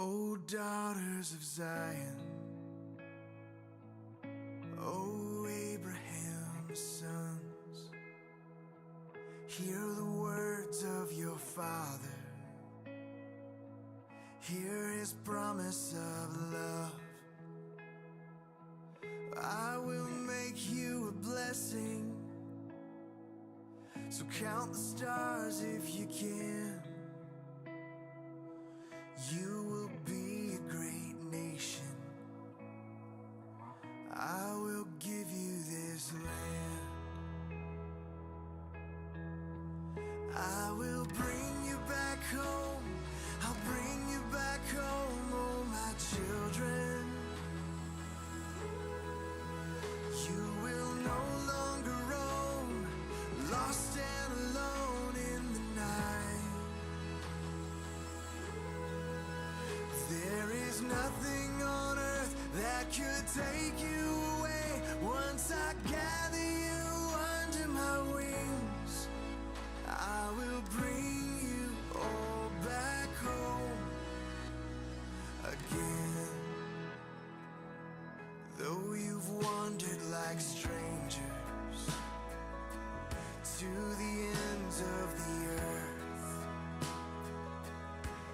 O daughters of Zion, O Abraham's sons, hear the words of your father, hear his promise of love. I will make you a blessing, so count the stars if you can. You will be a great nation. I will give you this land. I will bring you back home. I'll bring you back home, oh my children. You will no longer roam, lost and alone in the night. There is nothing on earth that could take you away. Once I gather you under my wings, I will bring you all back home again. Though you've wandered like strangers to the ends of the earth,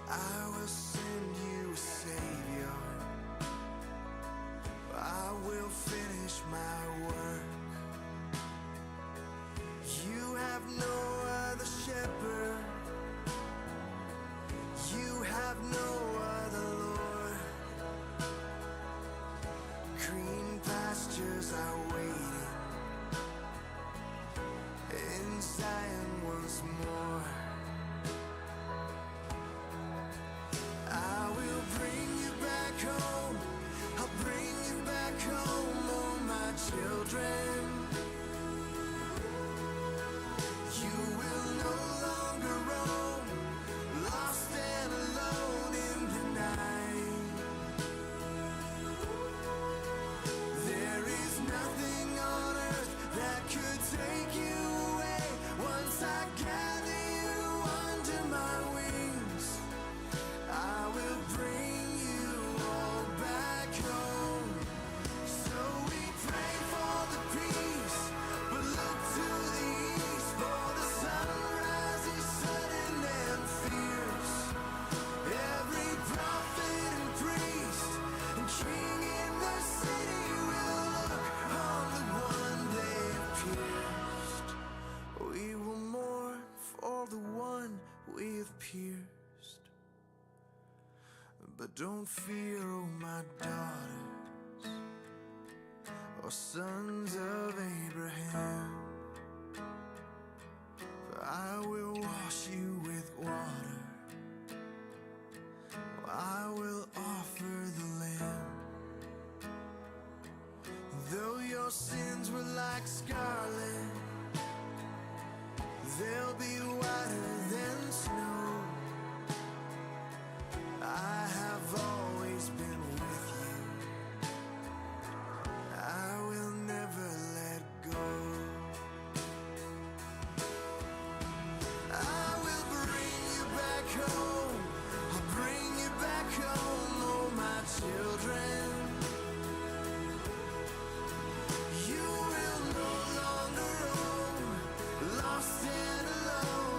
I will send you a Savior. I will finish my work. You have no other shepherd. You have no other Lord. Green pastures are waiting in Zion once more. I will bring you back home. I'll bring you back home, oh my children. You will no longer roam, lost and alone in the night. There is nothing on earth that could take you away. Once I gather you under my wings, I will bring you all back home. So we pray for the peace, but look to the east, for the sunrise is sudden and fierce. Every prophet and priest and king in the city will look on the one they have pierced. We will mourn for the one we have pierced. But don't fear, oh my daughters, or sons of Abraham, for I will wash you with water, I will offer the Lamb. Though your sins were like scarlet, they'll be whiter than snow. I have always been with you. I will never let go. I will bring you back home. I'll bring you back home, oh my children. You will no longer roam, lost and alone.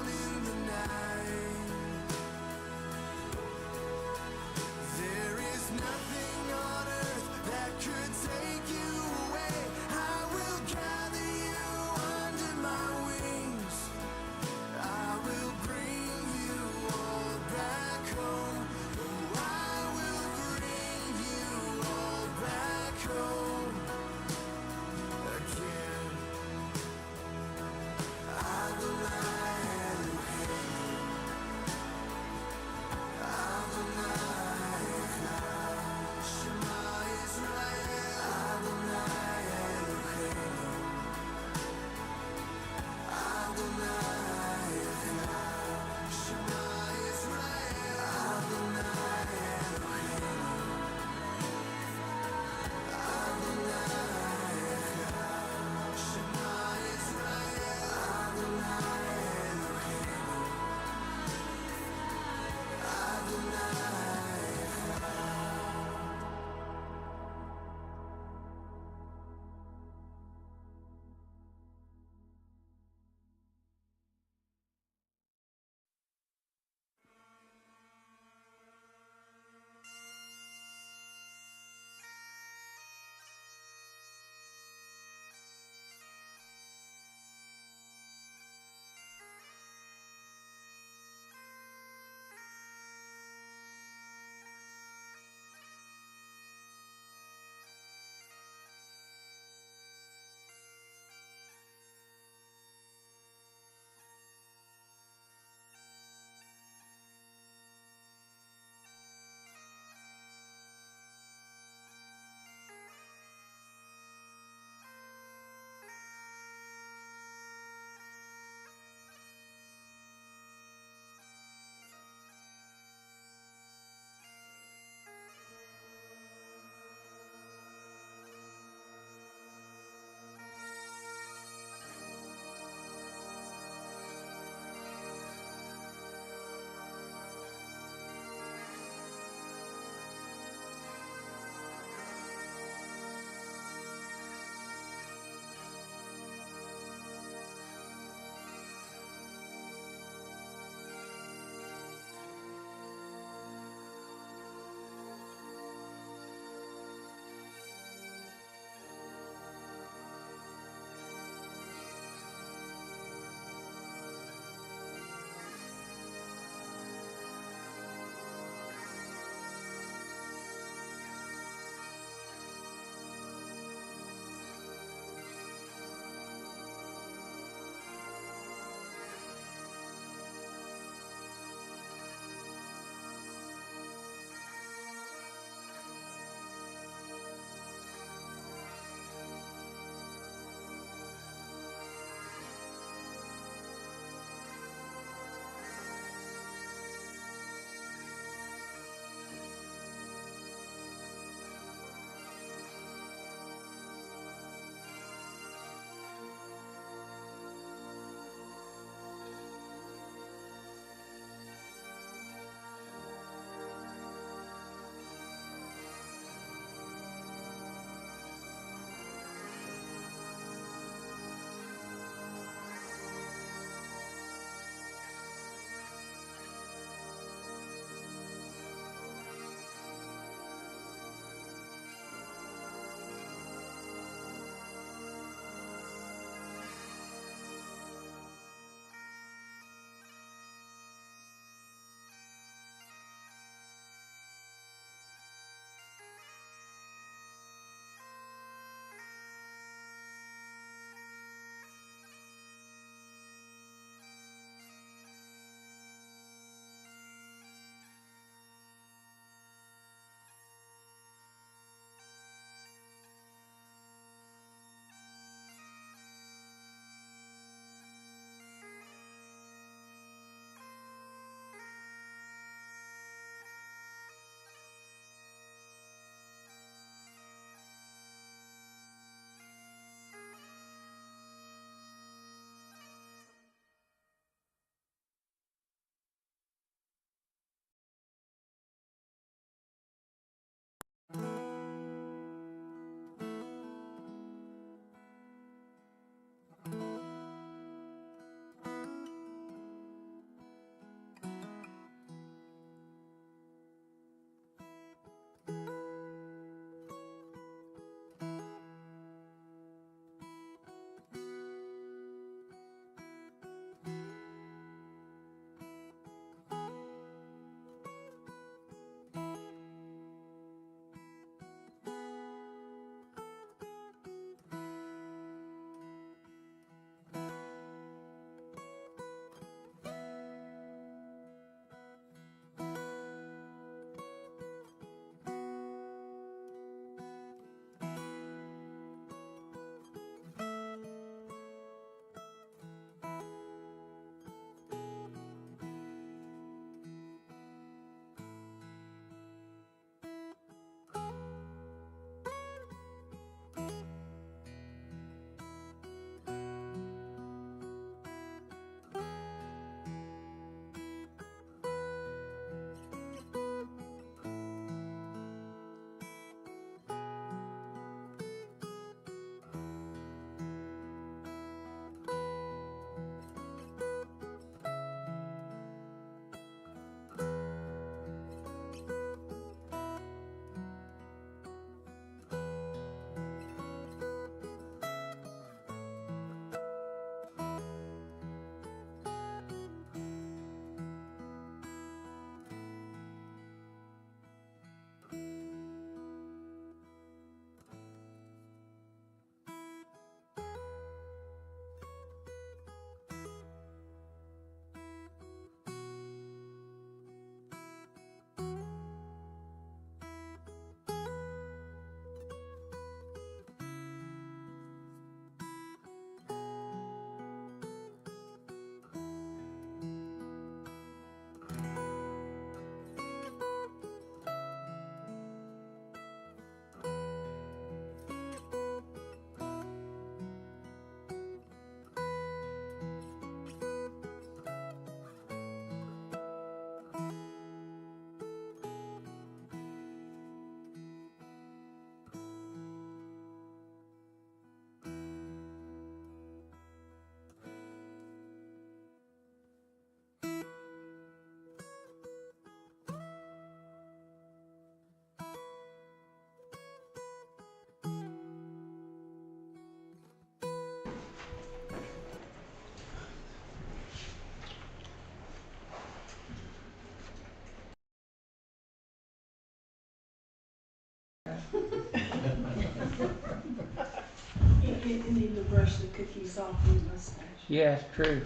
brush the cookies off your mustache. Yeah, it's true.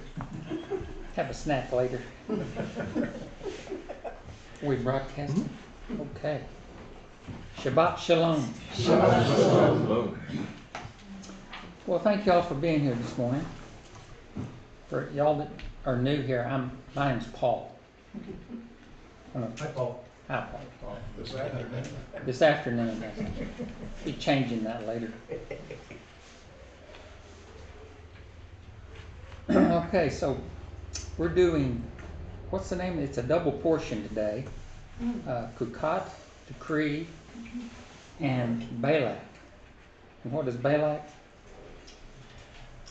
Have a snack later. We broadcasting? Okay. Shabbat Shalom. Shabbat Shalom. Well, thank y'all for being here this morning. For y'all that are new here, my name's Paul. Hi, Paul. Hi, Paul. This afternoon. This afternoon, I'll be changing that later. Okay, so we're doing, what's the name? It's a double portion today. Chukat, decree, and Balak. And what is Balak?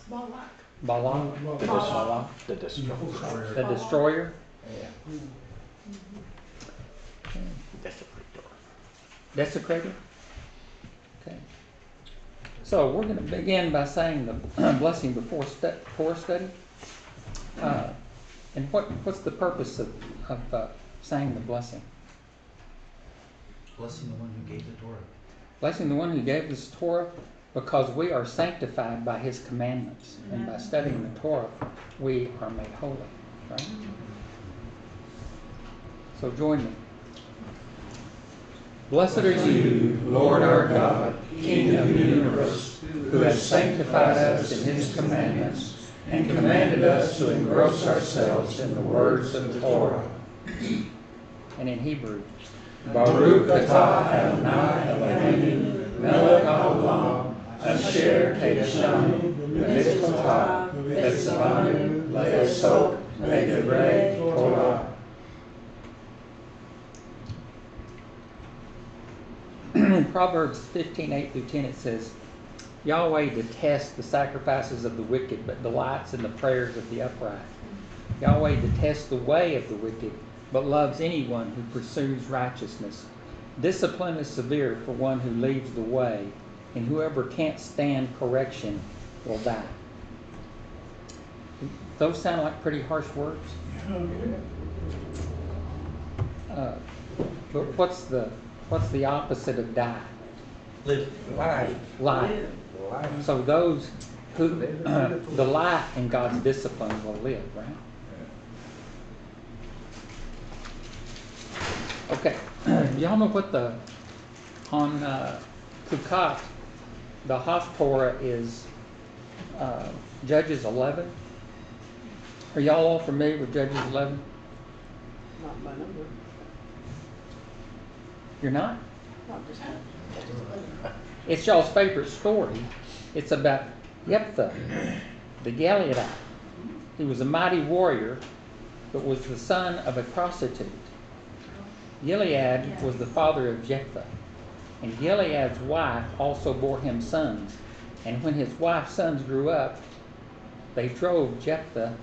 Balak. Balak? Balak. The destroyer. The destroyer? Yeah. Desecrator. Desecrator? Okay. So we're going to begin by saying the blessing before Torah study. And what's the purpose of saying the blessing? Blessing the one who gave the Torah. Blessing the one who gave us Torah, because we are sanctified by his commandments. And by studying the Torah, we are made holy. Right? So join me. Blessed are you, Lord our God, King of the universe, who has sanctified us in his commandments and commanded us to engross ourselves in the words of the Torah. And in Hebrew, Baruch atah Adonai Eloheinu melech haolam asher kedeshanu b'mitzvotav v'tzavanu le'asok le'divrei Torah. In Proverbs 15:8-10 it says, Yahweh detests the sacrifices of the wicked, but delights in the prayers of the upright. Yahweh detests the way of the wicked, but loves anyone who pursues righteousness. Discipline is severe for one who leaves the way, and whoever can't stand correction will die. Those sound like pretty harsh words. But what's the opposite of die? Live. Life. So those who delight in God's discipline will live, right? Okay. Y'all know what on Chukat, the Haftarah is Judges 11. Are y'all all familiar with Judges 11? Not by number. You're not? Not just It's y'all's favorite story. It's about Jephthah, the Gileadite. He was a mighty warrior, but was the son of a prostitute. Gilead was the father of Jephthah, and Gilead's wife also bore him sons. And when his wife's sons grew up, they drove Jephthah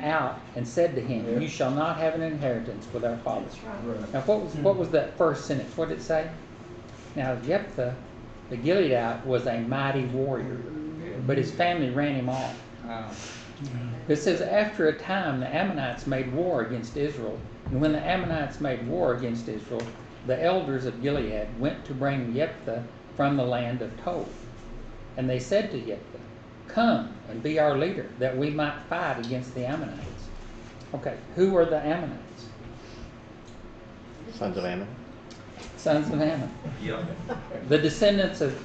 out and said to him, "You shall not have an inheritance with our father." Now, what was that first sentence? What did it say? Now, Jephthah, the Gileadite, was a mighty warrior, but his family ran him off. It says, after a time, the Ammonites made war against Israel. And when the Ammonites made war against Israel, the elders of Gilead went to bring Jephthah from the land of Tob. And they said to Jephthah, "Come and be our leader, that we might fight against the Ammonites." Okay, who are the Ammonites? Sons of Ammon. Sons of Ammon. Yep. The descendants of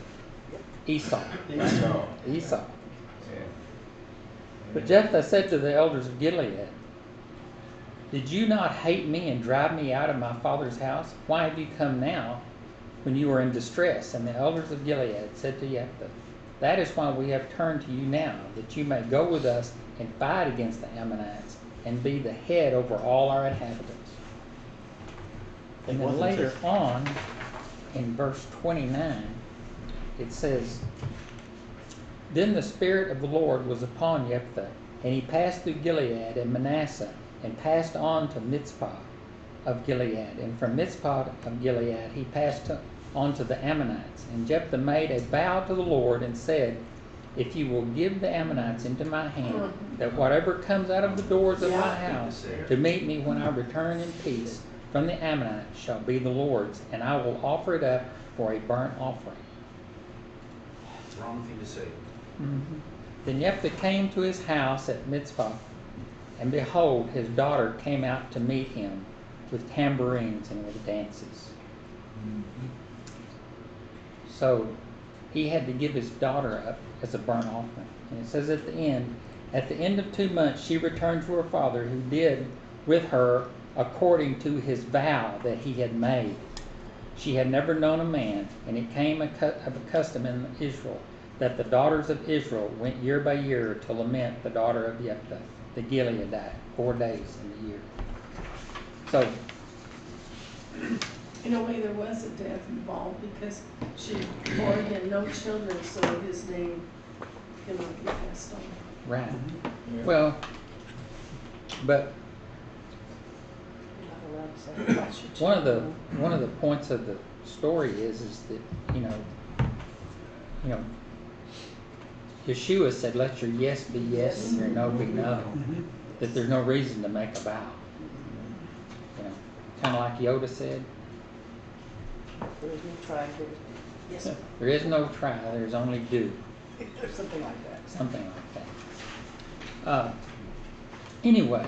Esau. Esau. But Jephthah said to the elders of Gilead, "Did you not hate me and drive me out of my father's house? Why have you come now when you are in distress?" And the elders of Gilead said to Jephthah, "That is why we have turned to you now, that you may go with us and fight against the Ammonites and be the head over all our inhabitants." And then later on, in verse 29, it says, "Then the Spirit of the Lord was upon Jephthah, and he passed through Gilead and Manasseh, and passed on to Mizpah of Gilead. And from Mizpah of Gilead he passed on to the Ammonites. And Jephthah made a vow to the Lord and said, if you will give the Ammonites into my hand, that whatever comes out of the doors of my house to meet me when I return in peace from the Ammonites shall be the Lord's, and I will offer it up for a burnt offering." Wrong thing to say. Mm-hmm. Then Jephthah came to his house at Mizpah, and behold, his daughter came out to meet him with tambourines and with dances. So he had to give his daughter up as a burnt offering. And it says at the end of 2 months, she returned to her father, who did with her according to his vow that he had made. She had never known a man, and it came of a custom in Israel that the daughters of Israel went year by year to lament the daughter of Jephthah, the Gileadite, 4 days in the year. So, In a way, there was a death involved because she bore again no children, so his name cannot be passed on. right. Well, but You're not allowed to sacrifice your children. one of the points of the story is that you know Yeshua said, "Let your yes be yes and your no be no." That there's no reason to make a vow. You know, kind of like Yoda said, There is no try, yes, "There is no try, there's only do." or something like that. Something like that. Anyway,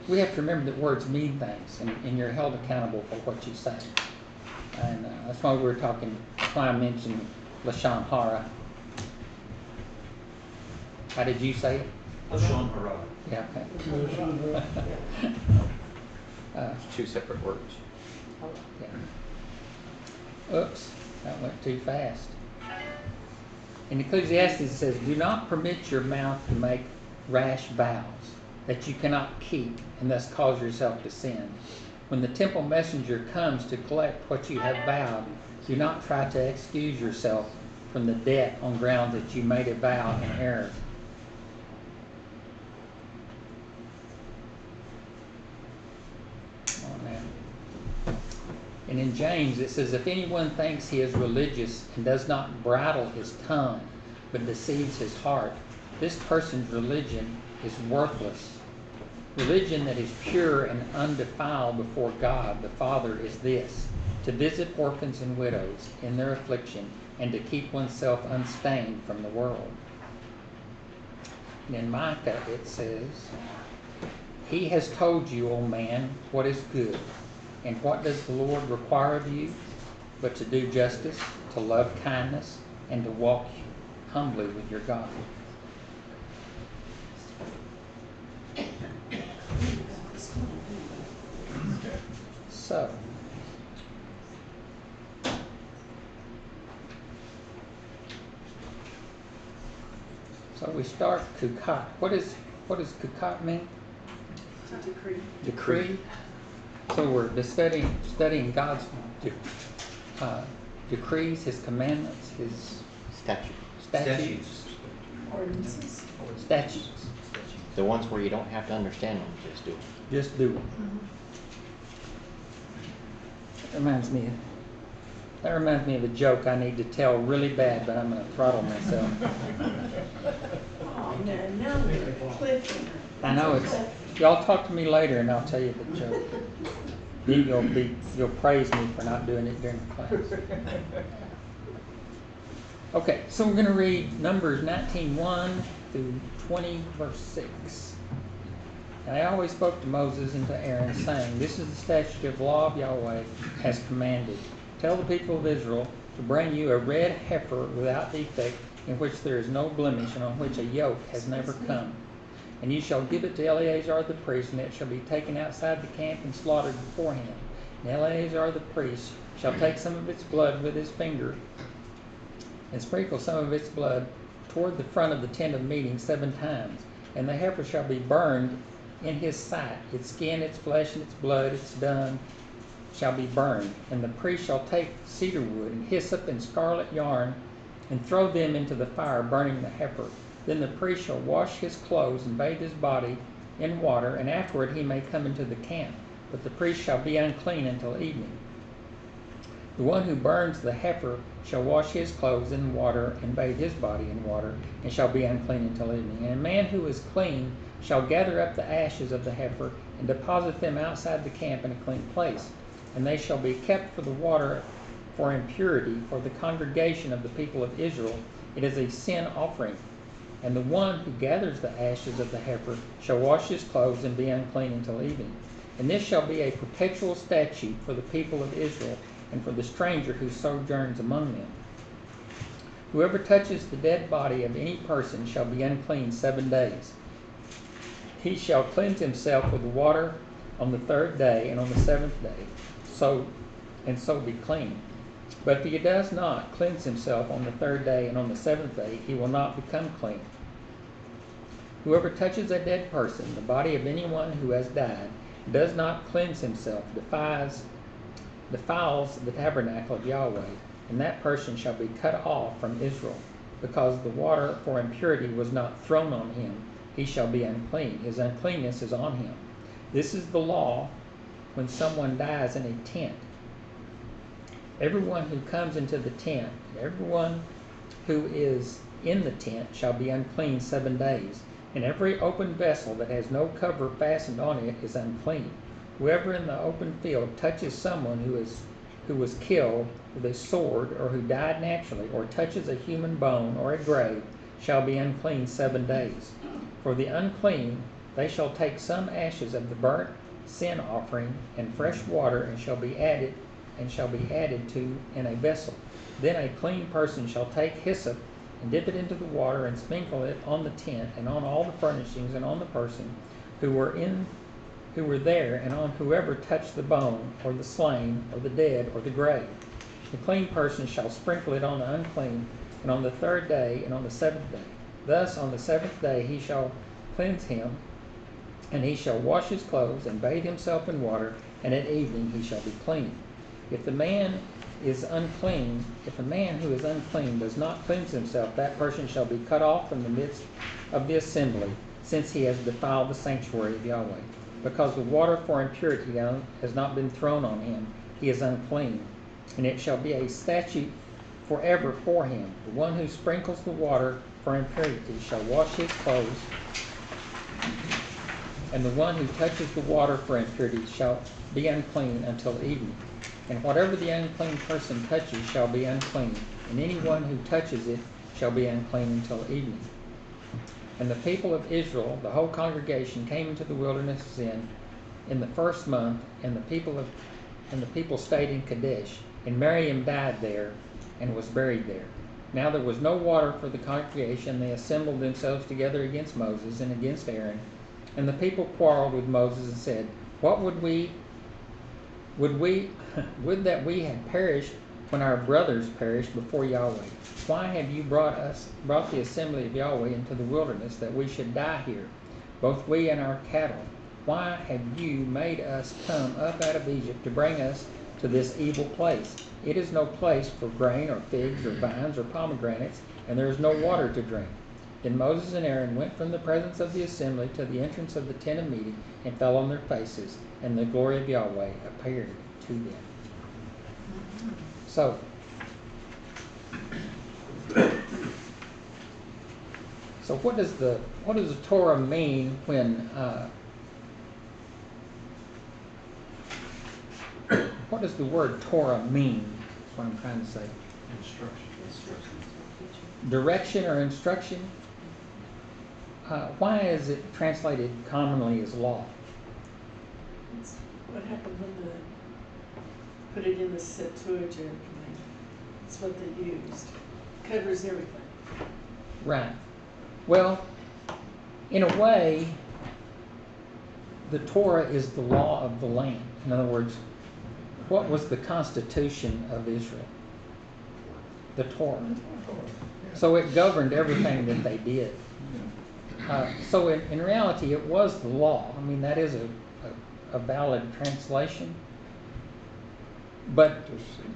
we have to remember that words mean things, and you're held accountable for what you say. And that's why we were talking. That's why I mentioned Lashon Hara. How did you say it? Lashon Hara. Yeah. Okay. Two separate words. Yeah. Oops, that went too fast. In Ecclesiastes it says, "Do not permit your mouth to make rash vows that you cannot keep, and thus cause yourself to sin. When the temple messenger comes to collect what you have vowed, do not try to excuse yourself from the debt on grounds that you made a vow in error." And in James it says, "If anyone thinks he is religious and does not bridle his tongue, but deceives his heart, this person's religion is worthless. Religion that is pure and undefiled before God the Father is this: to visit orphans and widows in their affliction, and to keep oneself unstained from the world." And in Micah it says, "He has told you, O man, what is good. And what does the Lord require of you? But to do justice, to love kindness, and to walk humbly with your God." So we start Chukat. What does Chukat mean? To decree. Decree. So we're studying God's decrees, His commandments, His statutes. Ordinances. Statutes. The ones where you don't have to understand them, just do it. Just do it. That reminds me of a joke I need to tell really bad, but I'm going to throttle myself. Oh, man, now we're clicking. I know y'all talk to me later and I'll tell you the joke. Then you'll praise me for not doing it during the class. Okay, so we're going to read Numbers 19:1 through 20 verse 6. And I always spoke to Moses and to Aaron, saying, "This is the statute of law of Yahweh as commanded. Tell the people of Israel to bring you a red heifer without defect, in which there is no blemish, and on which a yoke has never come. And you shall give it to Eleazar the priest, and it shall be taken outside the camp and slaughtered before him. And Eleazar the priest shall take some of its blood with his finger, and sprinkle some of its blood toward the front of the tent of meeting 7 times. And the heifer shall be burned in his sight. Its skin, its flesh, and its blood, its dung shall be burned. And the priest shall take cedar wood and hyssop and scarlet yarn, and throw them into the fire, burning the heifer. Then the priest shall wash his clothes and bathe his body in water, and afterward he may come into the camp. But the priest shall be unclean until evening. The one who burns the heifer shall wash his clothes in water and bathe his body in water, and shall be unclean until evening. And a man who is clean shall gather up the ashes of the heifer and deposit them outside the camp in a clean place. And they shall be kept for the water for impurity for the congregation of the people of Israel. It is a sin offering. And the one who gathers the ashes of the heifer shall wash his clothes and be unclean until evening. And this shall be a perpetual statute for the people of Israel and for the stranger who sojourns among them. Whoever touches the dead body of any person shall be unclean 7 days. He shall cleanse himself with water on the 3rd day and on the 7th day, so be clean. But if he does not cleanse himself on the 3rd day and on the 7th day, he will not become clean. Whoever touches a dead person, the body of anyone who has died, does not cleanse himself, defiles the tabernacle of Yahweh, and that person shall be cut off from Israel, because the water for impurity was not thrown on him. He shall be unclean. His uncleanness is on him. This is the law when someone dies in a tent. Everyone who comes into the tent, everyone who is in the tent shall be unclean 7 days. And every open vessel that has no cover fastened on it is unclean. Whoever in the open field touches someone who was killed with a sword, or who died naturally, or touches a human bone or a grave, shall be unclean 7 days. For the unclean, they shall take some ashes of the burnt sin offering and fresh water, and shall be added to in a vessel. Then a clean person shall take hyssop and dip it into the water and sprinkle it on the tent and on all the furnishings and on the person who were there, and on whoever touched the bone or the slain or the dead or the grave. The clean person shall sprinkle it on the unclean, and on the 3rd day and on the 7th day. Thus on the 7th day he shall cleanse him, and he shall wash his clothes and bathe himself in water, and at evening he shall be clean. If a man who is unclean does not cleanse himself, that person shall be cut off from the midst of the assembly, since he has defiled the sanctuary of Yahweh. Because the water for impurity has not been thrown on him, he is unclean, and it shall be a statute forever for him. The one who sprinkles the water for impurity shall wash his clothes, and the one who touches the water for impurity shall be unclean until evening. And whatever the unclean person touches shall be unclean, and anyone who touches it shall be unclean until evening. And the people of Israel, the whole congregation, came into the wilderness of Zin in the 1st month, and the people stayed in Kadesh. And Miriam died there and was buried there. Now there was no water for the congregation. They assembled themselves together against Moses and against Aaron. And the people quarreled with Moses and said, "What would that we had perished when our brothers perished before Yahweh? Why have you brought the assembly of Yahweh into the wilderness, that we should die here, both we and our cattle? Why have you made us come up out of Egypt to bring us to this evil place? It is no place for grain or figs or vines or pomegranates, and there is no water to drink." Then Moses and Aaron went from the presence of the assembly to the entrance of the tent of meeting and fell on their faces, and the glory of Yahweh appeared to them. So what does the Torah mean when what does the word Torah mean? That's what I'm trying to say. Direction or instruction. Why is it translated commonly as law? It's what happened when put it in the Septuagint. It's what they used. Covers everything. Right. Well, in a way, the Torah is the law of the land. In other words, what was the constitution of Israel? The Torah. So it governed everything that they did. So in reality, it was the law. I mean, that is a valid translation. But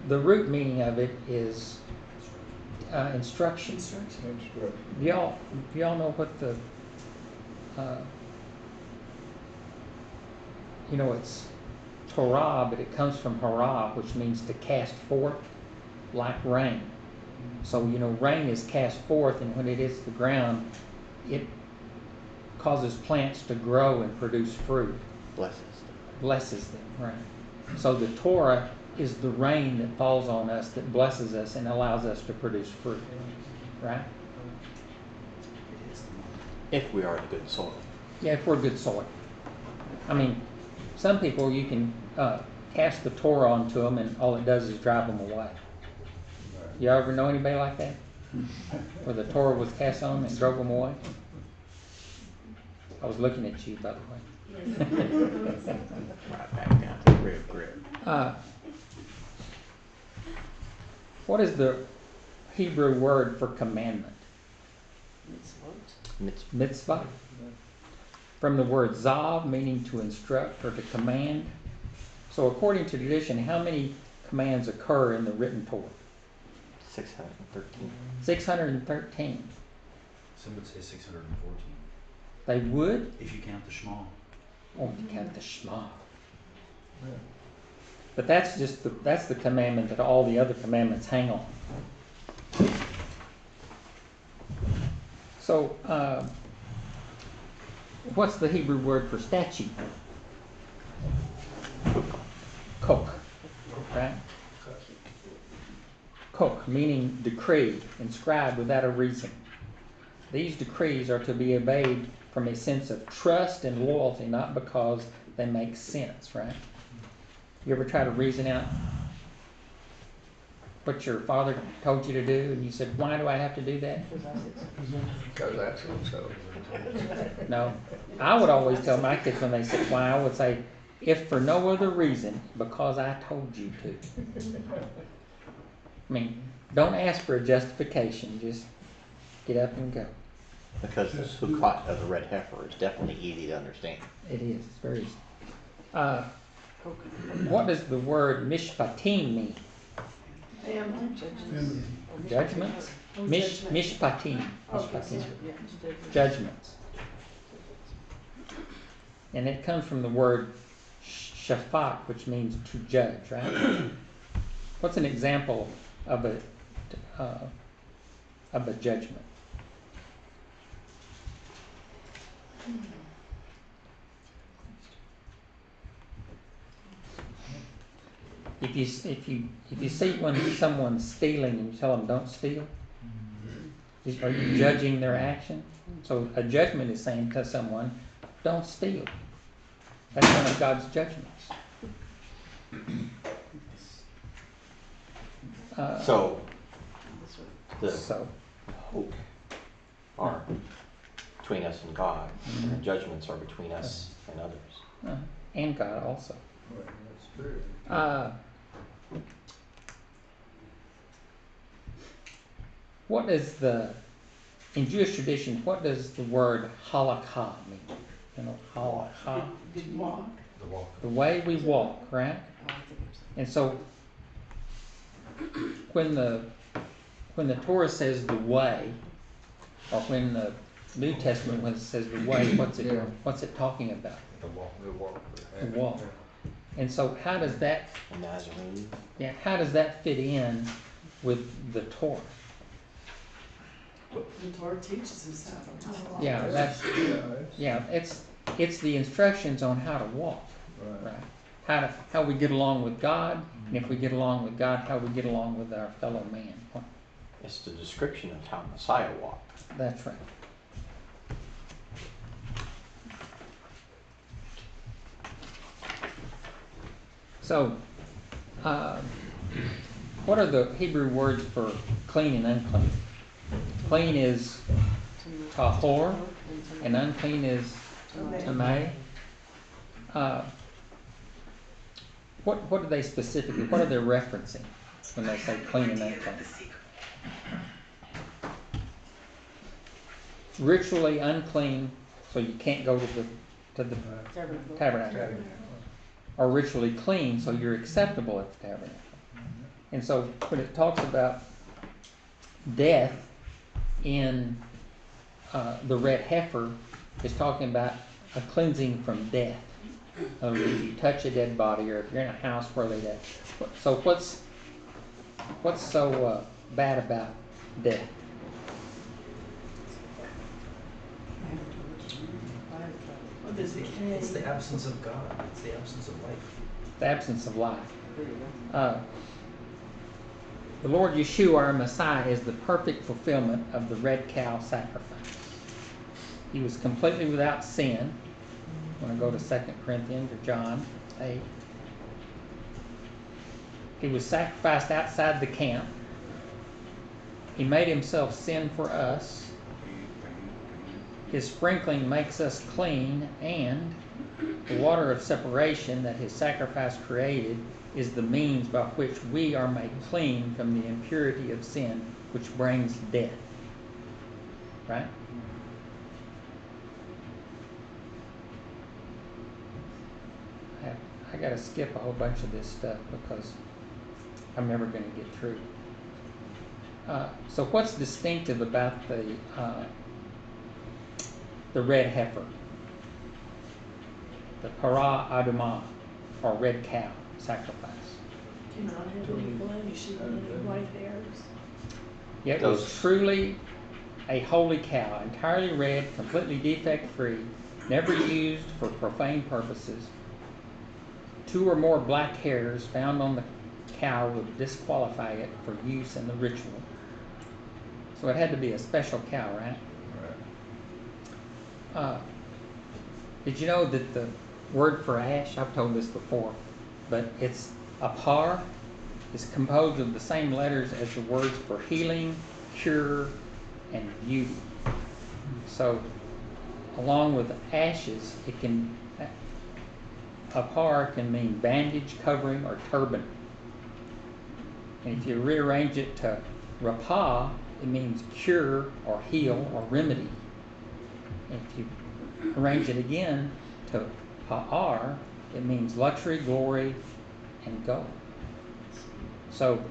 the root meaning of it is instruction. Do y'all know what the it's Torah, but it comes from hara, which means to cast forth, like rain. So rain is cast forth, and when it hits the ground, it causes plants to grow and produce fruit. Blesses. Blesses them, right? So the Torah is the rain that falls on us that blesses us and allows us to produce fruit, right? If we are the good soil. Yeah, if we're good soil. I mean, some people you can cast the Torah onto them and all it does is drive them away. You ever know anybody like that? Where the Torah was cast on them and drove them away? I was looking at you, by the way. Right back down to grip. What is the Hebrew word for commandment? Mitzvah. From the word zav, meaning to instruct or to command. So according to tradition, how many commands occur in the written Torah? 613. 613. Some would say 614, They would? if you count the Shema. Oh, you count the Shema. But that's just that's the commandment that all the other commandments hang on. So, what's the Hebrew word for statute? Kok, right? Kok, meaning decree, inscribed without a reason. These decrees are to be obeyed from a sense of trust and loyalty, not because they make sense, right? You ever try to reason out what your father told you to do, and you said, why do I have to do that? Because that's so. No. I would always tell my kids when they said why, I would say, if for no other reason, because I told you to. I mean, don't ask for a justification, just get up and go. Because the Chukat of the red heifer is definitely easy to understand. It is, it's very easy. What does the word mishpatim mean? Judgments? Mishpatim. Mishpatim. Judgments. And it comes from the word shafat, which means to judge, right? What's an example of a judgment? If you see when someone's stealing and you tell them don't steal, are you judging their action? So a judgment is saying to someone, don't steal. That's one of God's judgments. So the So hope are between us and God, and the judgments are between us and others. and God also. That's true. What is in Jewish tradition, what does the word halakha mean? You know, halakha, The walk. the way we walk, right? And so when the Torah says the way, or when the New Testament when it says the way, what's it talking about? The walk. The walk. And so how does that The Nazarene. how does that fit in with the Torah? The Torah teaches us how to walk. Yeah, it's the instructions on how to walk, right? How we get along with God, and if we get along with God, how we get along with our fellow man. It's the description of how Messiah walked. That's right. So, what are the Hebrew words for clean and unclean? Clean is tahor, and unclean is tamei. What are they specifically? What are they referencing when they say clean and unclean? Ritually unclean, so you can't go to the tabernacle. Or ritually clean, so you're acceptable at the tabernacle. And so when it talks about death in the red heifer, it's talking about a cleansing from death. If you touch a dead body, or if you're in a house where they dead. So what's so bad about death? Well, there's a It's the absence of God. It's the absence of life. The absence of life. The Lord Yeshua, our Messiah, is the perfect fulfillment of the red cow sacrifice. He was completely without sin. I want to go to 2 Corinthians or John 8. He was sacrificed outside the camp. He made himself sin for us. His sprinkling makes us clean, and the water of separation that his sacrifice created is the means by which we are made clean from the impurity of sin, which brings death. Right? I got to skip a whole bunch of this stuff because I'm never going to get through. So what's distinctive about the red heifer? The Parah Adumah, or red cow sacrifice. Cannot have any blemish, even any white hairs. It was truly a holy cow, entirely red, completely defect-free, never used for profane purposes. 2 or more black hairs found on the cow would disqualify it for use in the ritual. So it had to be a special cow, right? Right. Did you know that the word for ash, I've told this before, but it's apar, is composed of the same letters as the words for healing, cure, and beauty. So along with ashes, apar can mean bandage, covering, or turban. And if you rearrange it to rapah, it means cure or heal or remedy. And if you arrange it again to pa'ar, it means luxury, glory, and gold. So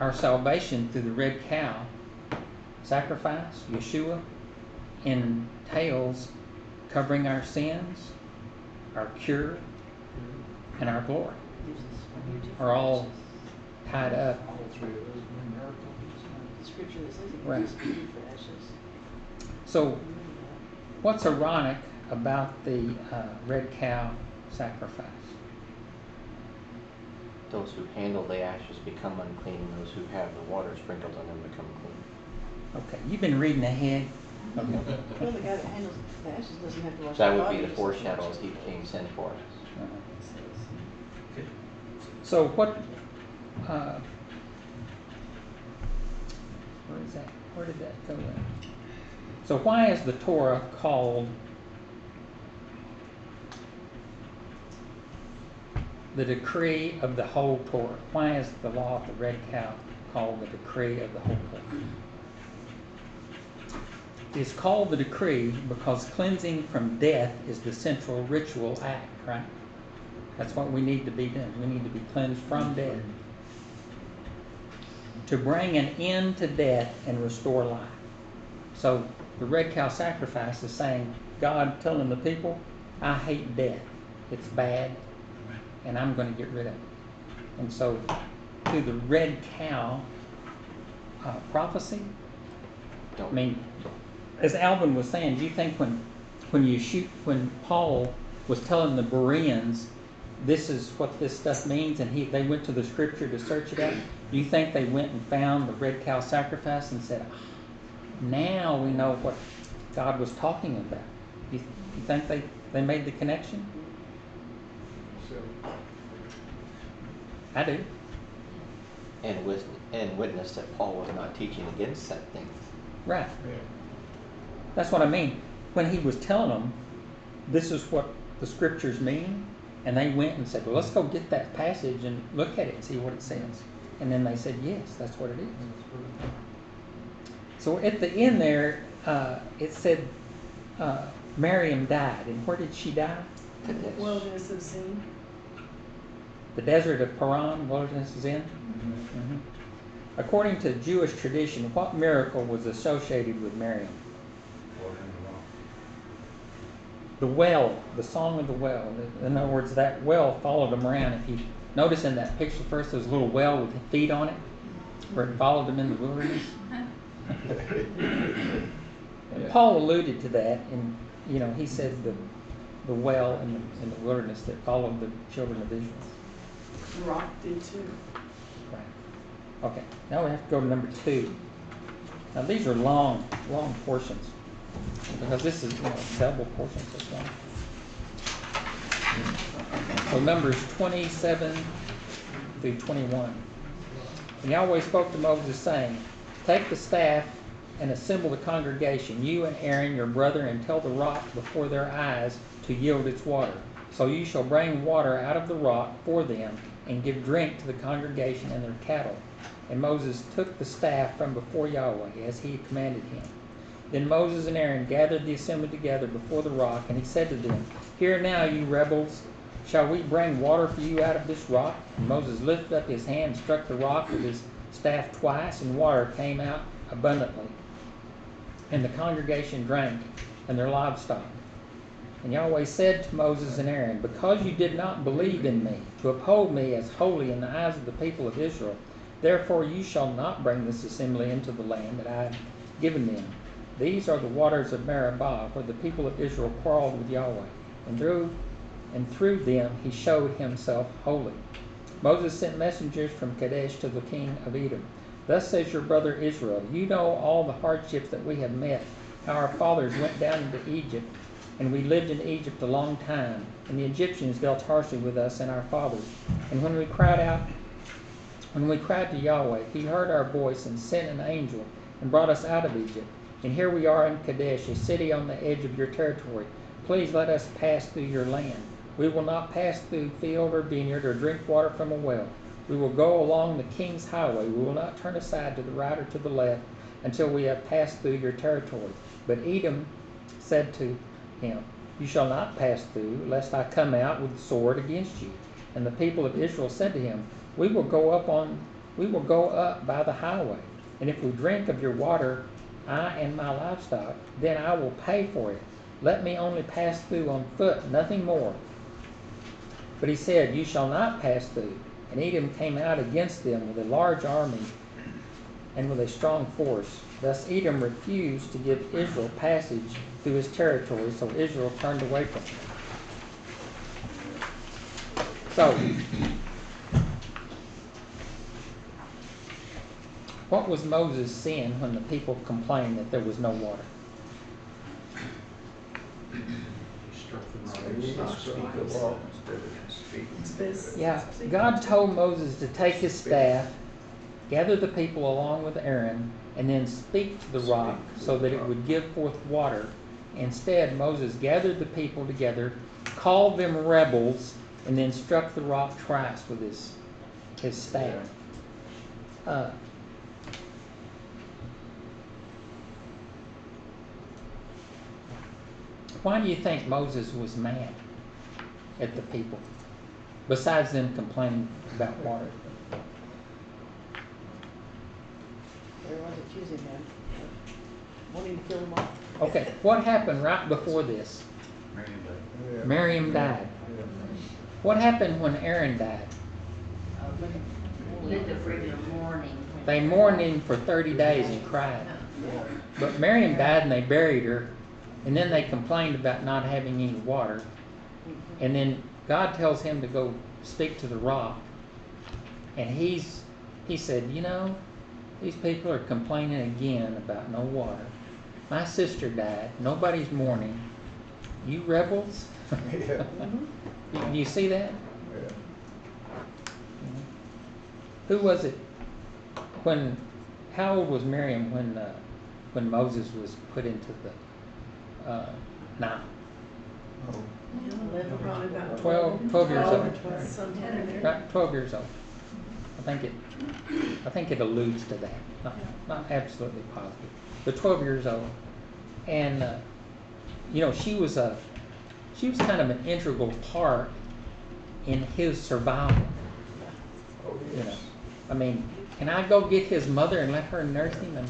our salvation through the red cow sacrifice, Yeshua, entails covering our sins, our cure, and our glory are all tied up. All 3 of those were miracles. Scripture that says it Right. gives beauty for ashes. So what's ironic about the red cow sacrifice? Those who handle the ashes become unclean, and those who have the water sprinkled on them become clean. Okay, you've been reading ahead. Okay. Well, the guy that handles the ashes doesn't have to wash That the would body, be the just wash foreshadow as it. he became sin for us. So what, where is that? Where did that go in? So why is the Torah called the decree of the whole Torah? Why is the law of the red cow called the decree of the whole Torah? It's called the decree because cleansing from death is the central ritual act, right? That's what we need to be done. We need to be cleansed from death. To bring an end to death and restore life. So the red cow sacrifice is saying, God telling the people, I hate death. It's bad, and I'm going to get rid of it. And so through the red cow prophecy, I mean, as Alvin was saying, do you think when Paul was telling the Bereans, this is what this stuff means, and they went to the scripture to search it out, do you think they went and found the red cow sacrifice and said, now we know what God was talking about? You think they made the connection? So, I do. And witness that Paul was not teaching against such things. Right. yeah. That's what I mean. When he was telling them, this is what the scriptures mean, and they went and said, well, let's go get that passage and look at it and see what it says. And then they said, yes, that's what it is. So at the end there, it said Miriam died. And where did she die? Wilderness of Zin. The desert of Paran, wilderness of Zin. Mm-hmm. According to Jewish tradition, what miracle was associated with Miriam? The well, the song of the well. In other words, that well followed them around. If you notice in that picture first, there's a little well with feet on it, where it followed them in the wilderness. And Paul alluded to that, and he said the well in the wilderness that followed the children of Israel. The rock did too. Right. Okay, now we have to go to number 2. Now these are long portions, because this is, double portions as well. So Numbers 27 through 21. And Yahweh spoke to Moses, saying, Take the staff and assemble the congregation, you and Aaron your brother, and tell the rock before their eyes to yield its water. So you shall bring water out of the rock for them, and give drink to the congregation and their cattle. And Moses took the staff from before Yahweh, as he had commanded him. Then Moses and Aaron gathered the assembly together before the rock, and he said to them, Hear now, you rebels, shall we bring water for you out of this rock? And Moses lifted up his hand and struck the rock with his staff twice, and water came out abundantly. And the congregation drank, and their livestock. And Yahweh said to Moses and Aaron, Because you did not believe in me, to uphold me as holy in the eyes of the people of Israel, therefore you shall not bring this assembly into the land that I have given them. These are the waters of Meribah, where the people of Israel quarreled with Yahweh, and through them he showed himself holy. Moses sent messengers from Kadesh to the king of Edom. Thus says your brother Israel, You know all the hardships that we have met, how our fathers went down into Egypt, and we lived in Egypt a long time, and the Egyptians dealt harshly with us and our fathers. And when we cried to Yahweh, he heard our voice and sent an angel and brought us out of Egypt. And here we are in Kadesh, a city on the edge of your territory. Please let us pass through your land. We will not pass through field or vineyard or drink water from a well. We will go along the king's highway. We will not turn aside to the right or to the left until we have passed through your territory. But Edom said to him, You shall not pass through, lest I come out with the sword against you. And the people of Israel said to him, We will go up by the highway, and if we drink of your water, I and my livestock, then I will pay for it. Let me only pass through on foot, nothing more. But he said, You shall not pass through. And Edom came out against them with a large army and with a strong force. Thus Edom refused to give Israel passage through his territory, so Israel turned away from him. So, what was Moses' sin when the people complained that there was no water? He struck the rock. Speak the law instead of speaking. It's best. Yeah, God told Moses to take his staff, gather the people along with Aaron, and then speak to the rock so that it would give forth water. Instead, Moses gathered the people together, called them rebels, and then struck the rock twice with his staff. Why do you think Moses was mad at the people, besides them complaining about water? Everyone's accusing him of wanting to kill them all. Okay, what happened right before this? Miriam died. Yeah. Miriam died. Yeah. What happened when Aaron died? Did the regular mourning. They mourned him for 30 days and cried. But Miriam died and they buried her, and then they complained about not having any water. And then God tells him to go speak to the rock. And he said, these people are complaining again about no water. My sister died. Nobody's mourning. You rebels? Yeah. Do you see that? Yeah. Who was it? How old was Miriam when Moses was put into the Nile? Oh. Probably about 12 years old. Sometime in there. Right, 12 years old. I think it alludes to that. Not absolutely positive, but 12 years old, and she was kind of an integral part in his survival. Oh, yes. I mean, can I go get his mother and let her nurse him? And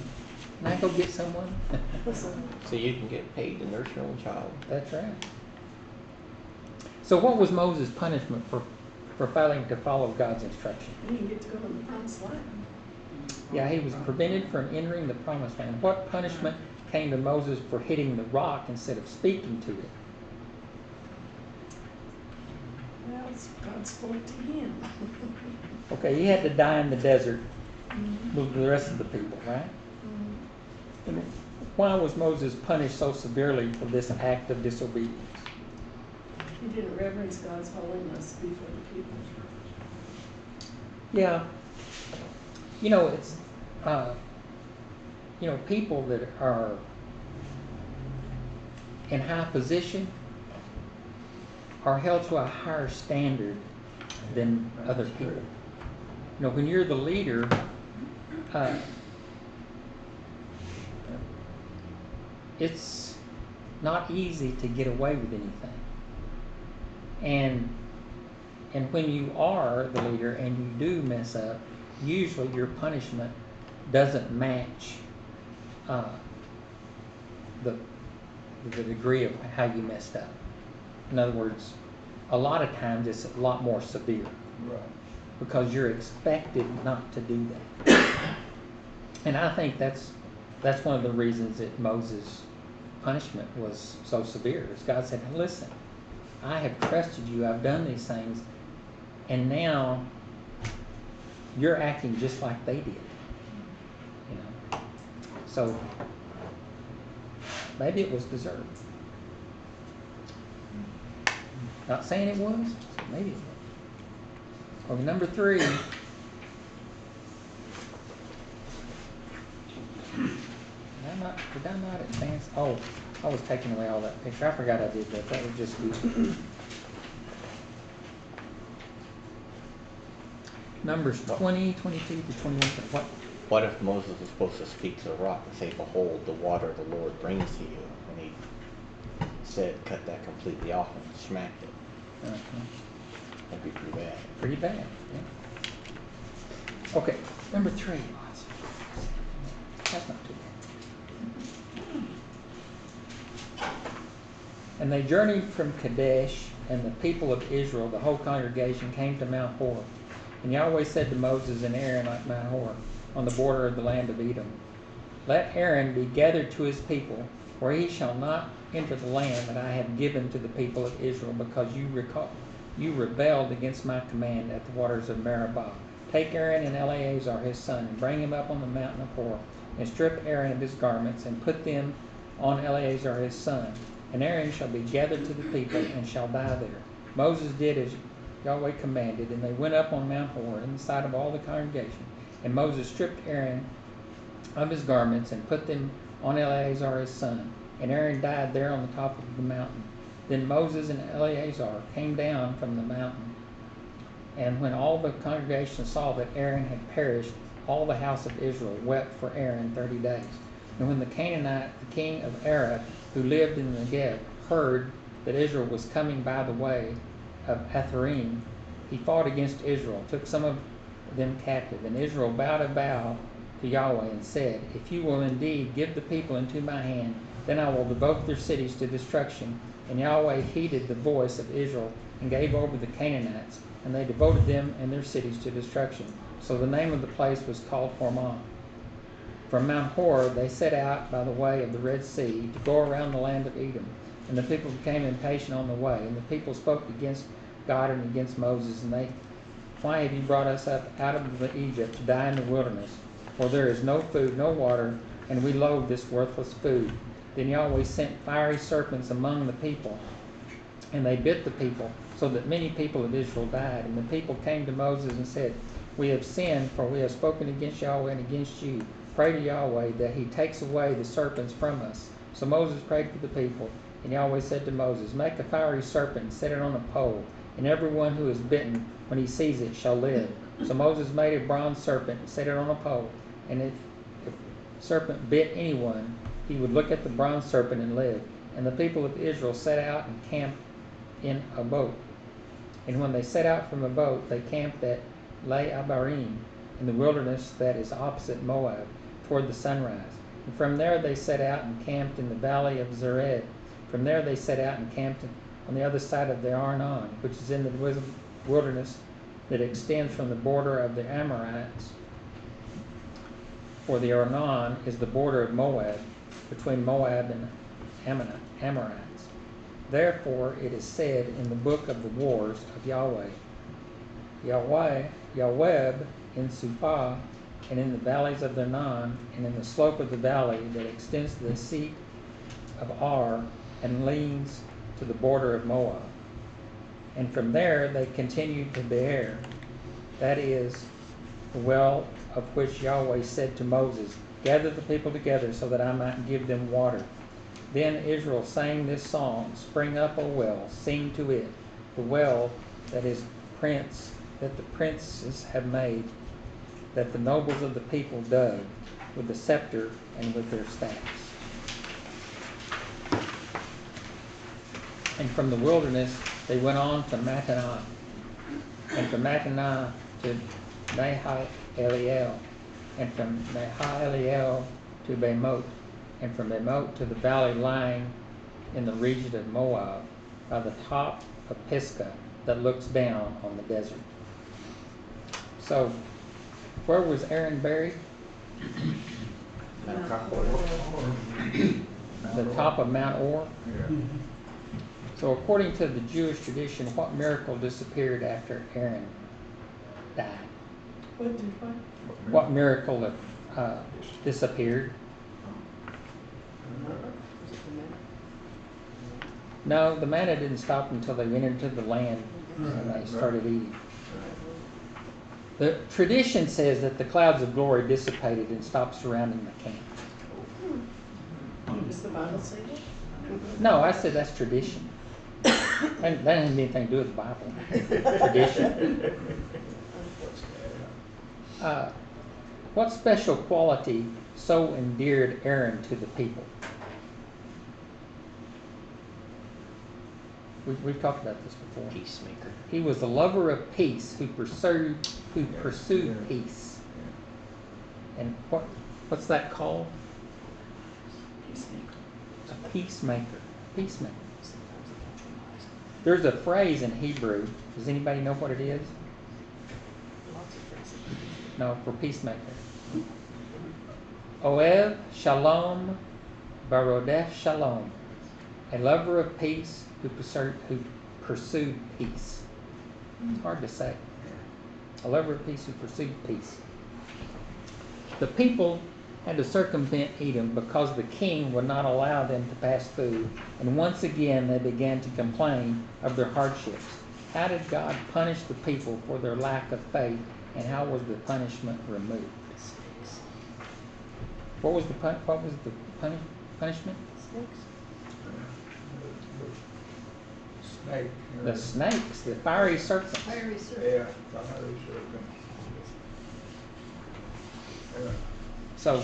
can I go get someone? So you can get paid to nurse your own child. That's right. So what was Moses' punishment for failing to follow God's instruction? You didn't get to go to the promised land. Yeah, he was prevented from entering the promised land. What punishment came to Moses for hitting the rock instead of speaking to it? Well, God spoke to him. Okay, he had to die in the desert with the rest of the people, right? And why was Moses punished so severely for this act of disobedience? He didn't reverence God's holiness before the people. Yeah. You know, it's, people that are in high position are held to a higher standard than other people. You know, when you're the leader, it's not easy to get away with anything. And when you are the leader and you do mess up, usually your punishment doesn't match the degree of how you messed up. In other words, a lot of times it's a lot more severe. Right. Because you're expected not to do that. And I think that's one of the reasons that Moses' punishment was so severe. Is God said, listen, I have trusted you, I've done these things, and now you're acting just like they did. You know. So maybe it was deserved. Not saying it was, maybe it was. Okay, number 3. Did I not advance? Oh, I was taking away all that picture. I forgot I did that. That was just good. Numbers 20, 22 to 21. What if Moses was supposed to speak to the rock and say, behold, the water the Lord brings to you? And he said, cut that completely off and smacked it. That'd be pretty bad. Pretty bad, yeah. Okay, number 3. That's not too bad. And they journeyed from Kadesh, and the people of Israel, the whole congregation, came to Mount Hor. And Yahweh said to Moses and Aaron at Mount Hor, on the border of the land of Edom, let Aaron be gathered to his people, for he shall not enter the land that I have given to the people of Israel, because you rebelled against my command at the waters of Meribah. Take Aaron and Eleazar his son, and bring him up on the mountain of Hor, and strip Aaron of his garments, and put them on Eleazar his son. And Aaron shall be gathered to the people, and shall die there. Moses did as Yahweh commanded, and they went up on Mount Hor in the sight of all the congregation. And Moses stripped Aaron of his garments, and put them on Eleazar his son. And Aaron died there on the top of the mountain. Then Moses and Eleazar came down from the mountain. And when all the congregation saw that Aaron had perished, all the house of Israel wept for Aaron 30 days. And when the Canaanite, the king of Arad, who lived in the Negev, heard that Israel was coming by the way of Atharim, he fought against Israel, took some of them captive. And Israel bowed a vow to Yahweh and said, if you will indeed give the people into my hand, then I will devote their cities to destruction. And Yahweh heeded the voice of Israel and gave over the Canaanites, and they devoted them and their cities to destruction. So the name of the place was called Hormah. From Mount Hor they set out by the way of the Red Sea to go around the land of Edom. And the people became impatient on the way, and the people spoke against God and against Moses, and they, why have you brought us up out of Egypt to die in the wilderness? For there is no food, no water, and we loathe this worthless food. Then Yahweh sent fiery serpents among the people, and they bit the people, so that many people of Israel died. And the people came to Moses and said, we have sinned, for we have spoken against Yahweh and against you. Pray to Yahweh that he takes away the serpents from us. So Moses prayed for the people, and Yahweh said to Moses, make a fiery serpent and set it on a pole, and everyone who is bitten, when he sees it, shall live. So Moses made a bronze serpent and set it on a pole, and if the serpent bit anyone, he would look at the bronze serpent and live. And the people of Israel set out and camped in a boat. And when they set out from a boat, they camped at Le-Abarim, in the wilderness that is opposite Moab, toward the sunrise. And from there they set out and camped in the valley of Zered. From there they set out and camped on the other side of the Arnon, which is in the wilderness that extends from the border of the Amorites. For the Arnon is the border of Moab, between Moab and Amorites. Therefore it is said in the book of the wars of Yahweh, Yahweh in Suphah, and in the valleys of Lebanon, and in the slope of the valley that extends to the seat of Ar, and leans to the border of Moab. And from there they continued to Beer, that is, the well of which Yahweh said to Moses, Gather the people together so that I might give them water. Then Israel sang this song, Spring up, O well, sing to it, the well that the princes have made, that the nobles of the people dug, with the scepter and with their staffs. And from the wilderness they went on to Mattanah, and from Mattanah to Nahaliel, and from Nahaliel to Bamoth, and from Bamoth to the valley lying in the region of Moab, by the top of Pisgah that looks down on the desert. So, where was Aaron buried? Mount The top of Mount Or. Yeah. So according to the Jewish tradition, what miracle disappeared after Aaron died? What did what? What miracle disappeared? Was it the man? No, the manna didn't stop until they went into the land and they started eating. The tradition says that the clouds of glory dissipated and stopped surrounding the camp. Does the Bible say that? No, I said that's tradition. That doesn't have anything to do with the Bible. Tradition. What special quality so endeared Aaron to the people? We've talked about this before. Peacemaker. He was a lover of peace who pursued peace. And what's that called? A peacemaker. Peacemaker. There's a phrase in Hebrew. Does anybody know what it is? Lots of phrases. No, for peacemaker. Oev Shalom Barodef Shalom. A lover of peace who pursued peace. It's hard to say. A lover of peace who pursued peace. The people had to circumvent Edom because the king would not allow them to pass through, and once again they began to complain of their hardships. How did God punish the people for their lack of faith, and how was the punishment removed? What was the punishment? Snakes. Snake. The snakes, the fiery serpents. Fiery serpent. Yeah, fiery serpent. Yeah. So,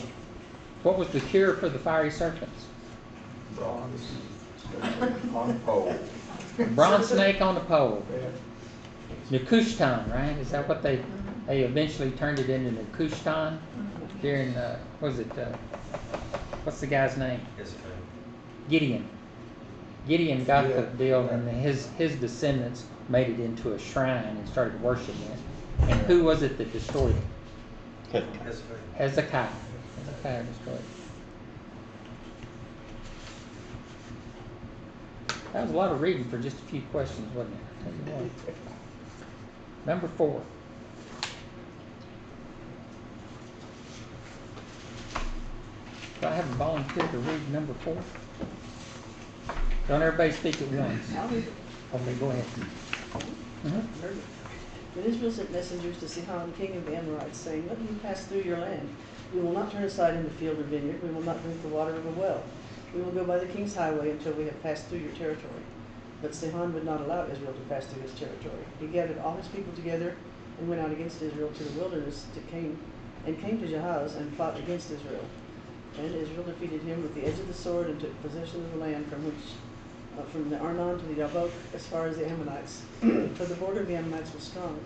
what was the cure for the fiery serpents? Bronze on a pole. A bronze snake on a pole. Yeah. Nehushtan, right? Is that what they eventually turned it into Nehushtan? During, what's the guy's name? Gideon. Gideon got the deal, and his descendants made it into a shrine and started worshiping it. And who was it that destroyed it? Hezekiah. Hezekiah destroyed it. That was a lot of reading for just a few questions, wasn't it? I tell you what. Number 4. Do I have a volunteer to read number 4? Don't everybody speak at once. I'll read it. Okay, go ahead. Mhm. Then Israel sent messengers to Sihon, king of the Amorites, saying, Let me pass through your land. We will not turn aside in the field or vineyard. We will not drink the water of a well. We will go by the king's highway until we have passed through your territory. But Sihon would not allow Israel to pass through his territory. He gathered all his people together and went out against Israel to the wilderness came to Jahaz and fought against Israel. And Israel defeated him with the edge of the sword and took possession of the land from the Arnon to the Yabok as far as the Ammonites. For the border of the Ammonites was strong.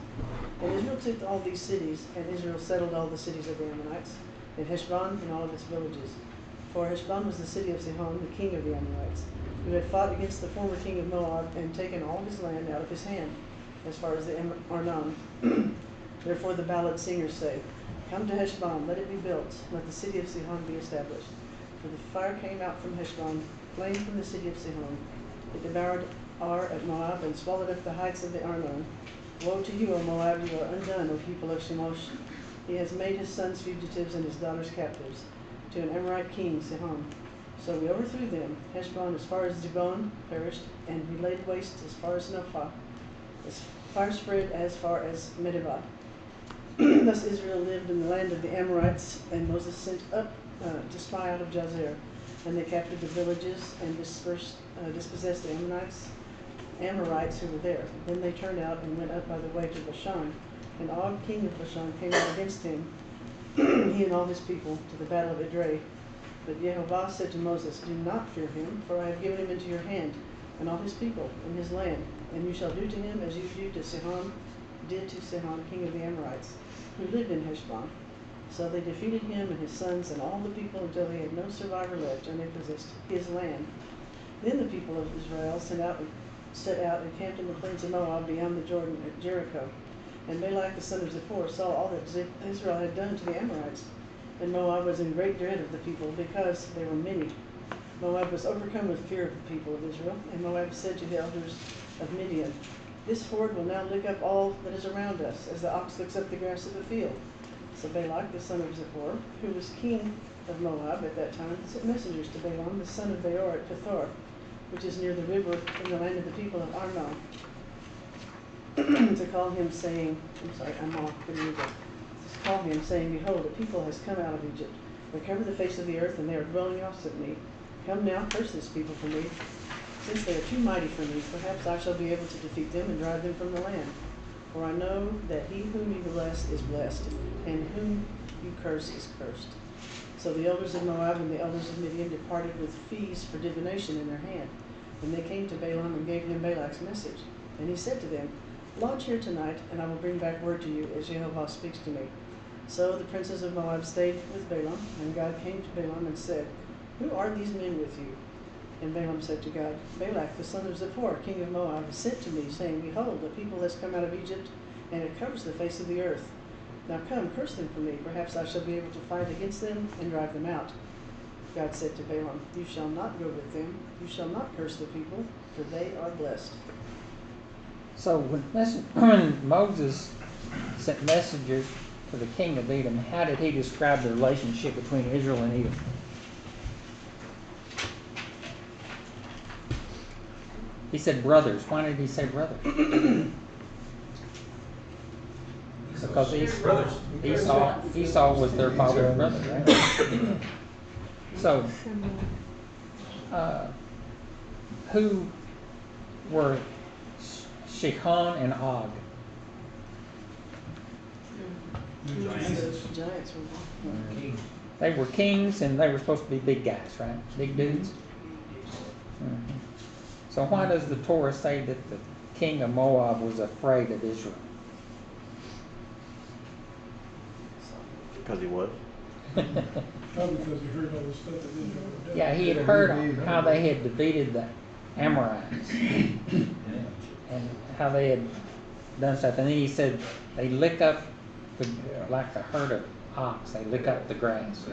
And Israel took all these cities, and Israel settled all the cities of the Ammonites, and Heshbon and all of its villages. For Heshbon was the city of Sihon, the king of the Amorites, who had fought against the former king of Moab and taken all his land out of his hand, as far as the Arnon. Therefore the ballad singers say, Come to Heshbon, let it be built, let the city of Sihon be established. For the fire came out from Heshbon, flame from the city of Sihon. It devoured Ar at Moab and swallowed up the heights of the Arnon. Woe to you, O Moab, you are undone, O people of Shemosh. He has made his sons fugitives and his daughters captives, to an Amorite king, Sihon. So we overthrew them. Heshbon as far as Dibon perished, and we laid waste as far as Nophah, as far spread as far as Medeba. Thus Israel lived in the land of the Amorites, and Moses sent up to spy out of Jazer. And they captured the villages and dispossessed the Amorites who were there. Then they turned out and went up by the way to Bashan. And Og, king of Bashan, came out against him, he and all his people, to the battle of Edrei. But Jehovah said to Moses, Do not fear him, for I have given him into your hand, and all his people, and his land. And you shall do to him as you did to Sihon, king of the Amorites, who lived in Heshbon. So they defeated him and his sons and all the people until they had no survivor left, and they possessed his land. Then the people of Israel set out and camped in the plains of Moab beyond the Jordan at Jericho. And Balak the son of Zippor saw all that Israel had done to the Amorites. And Moab was in great dread of the people, because they were many. Moab was overcome with fear of the people of Israel. And Moab said to the elders of Midian, This horde will now lick up all that is around us, as the ox licks up the grass of the field. So Balak the son of Zippor, who was king of Moab at that time, sent messengers to Balaam the son of Beor at Pethor, which is near the river in the land of the people of Arnon, to call him, saying, call him, saying, Behold, a people has come out of Egypt. They cover the face of the earth, and they are dwelling opposite me. Come now, curse this people for me. Since they are too mighty for me, perhaps I shall be able to defeat them and drive them from the land. For I know that he whom you bless is blessed, and whom you curse is cursed. So the elders of Moab and the elders of Midian departed with fees for divination in their hand. And they came to Balaam and gave him Balak's message. And he said to them, Lodge here tonight, and I will bring back word to you as Jehovah speaks to me. So the princes of Moab stayed with Balaam, and God came to Balaam and said, Who are these men with you? And Balaam said to God, Balak the son of Zippor, king of Moab, has sent to me, saying, Behold, a people has come out of Egypt, and it covers the face of the earth. Now come, curse them for me. Perhaps I shall be able to fight against them and drive them out. God said to Balaam, You shall not go with them. You shall not curse the people, for they are blessed. So when Moses sent messengers to the king of Edom, how did he describe the relationship between Israel and Edom? He said brothers. Why did he say brothers? Because Esau was their father and brother, right? So, who were Shihon and Og? Giants were King. They were kings, and they were supposed to be big guys, right? Big dudes. Mm-hmm. So why does the Torah say that the king of Moab was afraid of Israel? Because he was. Probably because he heard all the stuff that Israel had done. Yeah, he had heard how they had defeated the Amorites and how they had done stuff. And then he said they lick up like a herd of ox. They lick up the grass.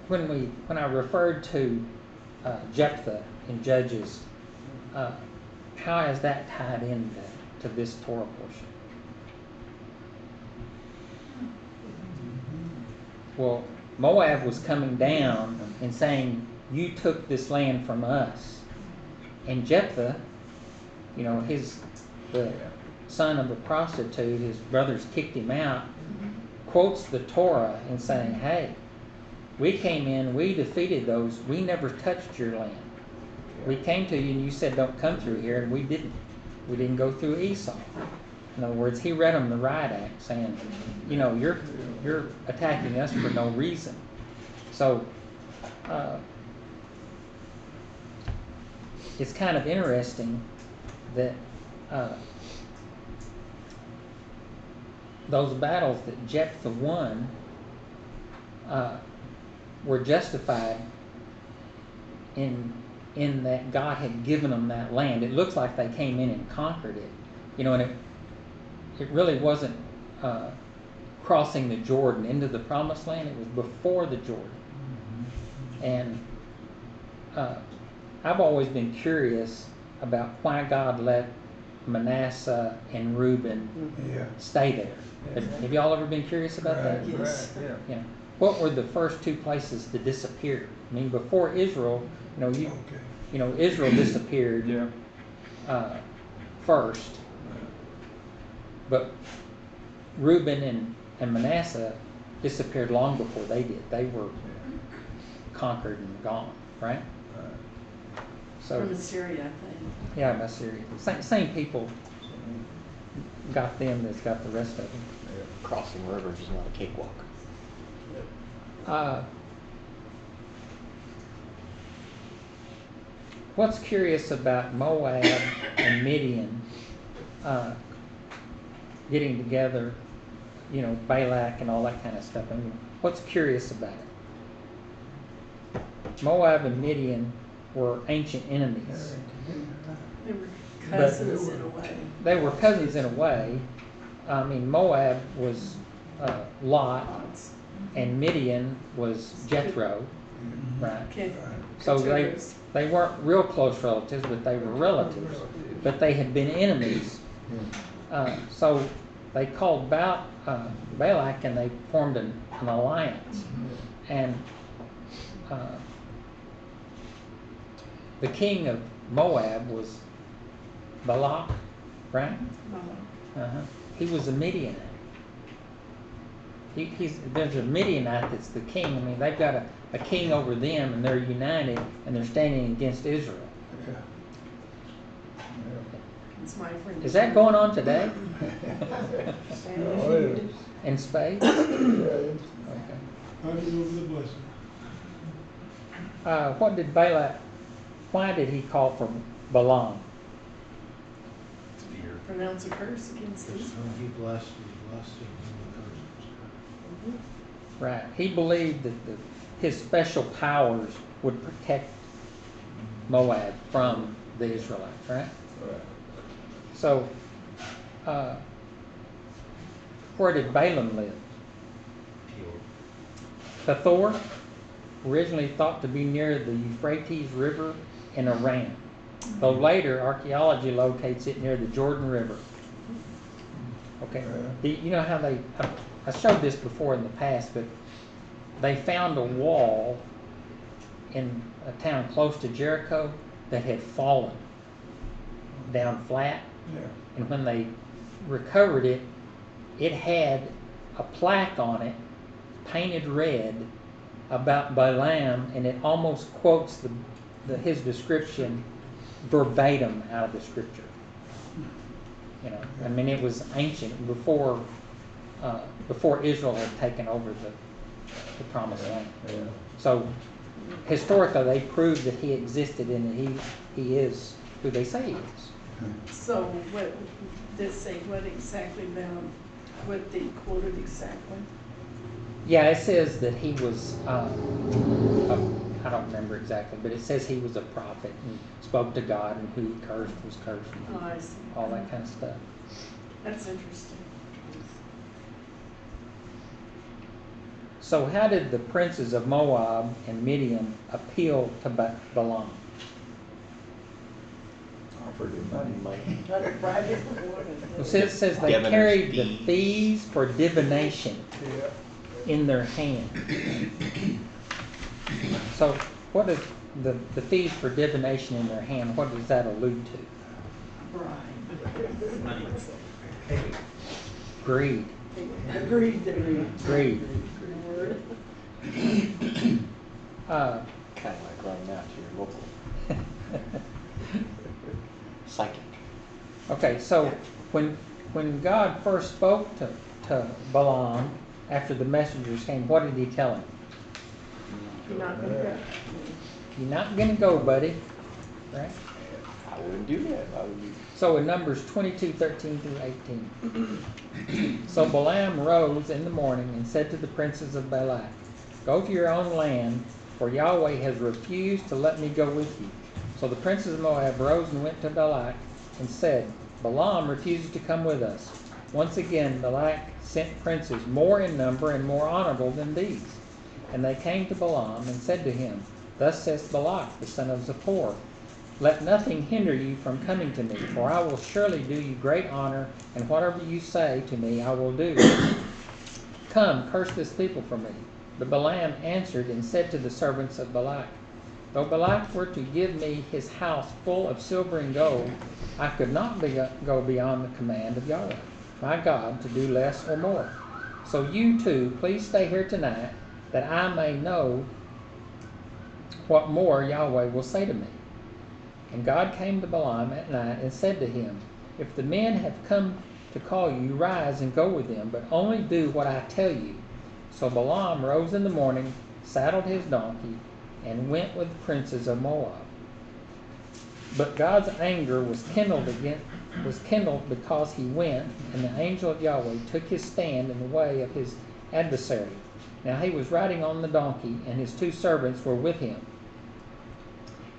When I referred to Jephthah in Judges, how is that tied into this Torah portion? Well, Moab was coming down and saying, You took this land from us. And Jephthah, the son of a prostitute, his brothers kicked him out, quotes the Torah and saying, Hey, we came in, we defeated those, we never touched your land. We came to you and you said don't come through here, and we didn't. We didn't go through Esau. In other words, he read them the riot act, saying, you're attacking us for no reason. So it's kind of interesting that those battles that Jephthah won were justified in that God had given them that land. It looks like they came in and conquered it, and it really wasn't crossing the Jordan into the promised land. It was before the Jordan. And I've always been curious about why God let Manasseh and Reuben Yeah. stay there. Have y'all ever been curious about that? Right, Yes. right, yeah. Yeah. What were the first two places to disappear? I mean, before Israel, Okay. Israel disappeared Yeah. first, but Reuben and Manasseh disappeared long before they did. They were conquered and gone, right? So From Assyria, I think. yeah, by Syria. Same people got them that's got the rest of them. Crossing rivers is not a cakewalk. What's curious about Moab and Midian getting together, Balak and all that kind of stuff? I mean, what's curious about it? Moab and Midian were ancient enemies. They were cousins in a way. They were cousins in a way. I mean, Moab was Lot, and Midian was Jethro, right? Okay. So they weren't real close relatives, but they were relatives. But they had been enemies. So they called Balak and they formed an alliance. And the king of Moab was Balak, right? He was a Midianite. There's a Midianite that's the king. I mean, they've got a king over them, and they're united, and they're standing against Israel. Yeah. It's my friend. Is that going on today? Oh, it is. In spades? Yeah, Okay. Fighting over the blessing. What did Balak? Why did he call for Balaam? Pronounce a curse against us. He blessed, he blessed it, and Right. He believed that his special powers would protect Moab from the Israelites, right? Right. So, where did Balaam live? Hathor, originally thought to be near the Euphrates River in Iran, though later archaeology locates it near the Jordan River. Okay, you know how I showed this before in the past, but they found a wall in a town close to Jericho that had fallen down flat, Yeah. and when they recovered it, it had a plaque on it, painted red, about Balaam, and it almost quotes his description verbatim out of the scripture. I mean, it was ancient before Israel had taken over the promised land. Yeah. So historically, they proved that he existed and that he is who they say he is. So what does say what exactly about what they quoted exactly? Yeah, it says that he was, I don't remember exactly, but it says he was a prophet and spoke to God, and who he cursed was cursed, and Oh, I see. all that kind of stuff. That's interesting. So how did the princes of Moab and Midian appeal to Balaam? Offered him money. Try to bribe him. It says they Diviners' carried the fees. fees for divination Yeah. in their hand. So what is the fees for divination in their hand, what does that allude to? Bribe. Greed. Agreed that we. Greed. Word. Kind of like running out to your local psychic. Okay, so when God first spoke to Balaam after the messengers came, what did he tell him? You're not gonna go. You're not going to go, buddy. Right? I wouldn't do that. I would be. So in Numbers 22:13 through 18. So Balaam rose in the morning and said to the princes of Balak, "Go to your own land, for Yahweh has refused to let me go with you." So the princes of Moab rose and went to Balak and said, "Balaam refuses to come with us." Once again Balak sent princes more in number and more honorable than these. And they came to Balaam and said to him, Thus says Balak, the son of Zippor, let nothing hinder you from coming to me, for I will surely do you great honor, and whatever you say to me I will do. Come, curse this people for me. But Balaam answered and said to the servants of Balak, though Balak were to give me his house full of silver and gold, I could not go beyond the command of Yahweh, my God, to do less or more. So you too, please stay here tonight, that I may know what more Yahweh will say to me. And God came to Balaam at night and said to him, if the men have come to call you, rise and go with them, but only do what I tell you. So Balaam rose in the morning, saddled his donkey, and went with the princes of Moab. But God's anger was kindled because he went, and the angel of Yahweh took his stand in the way of his adversary. Now he was riding on the donkey, and his 2 servants were with him.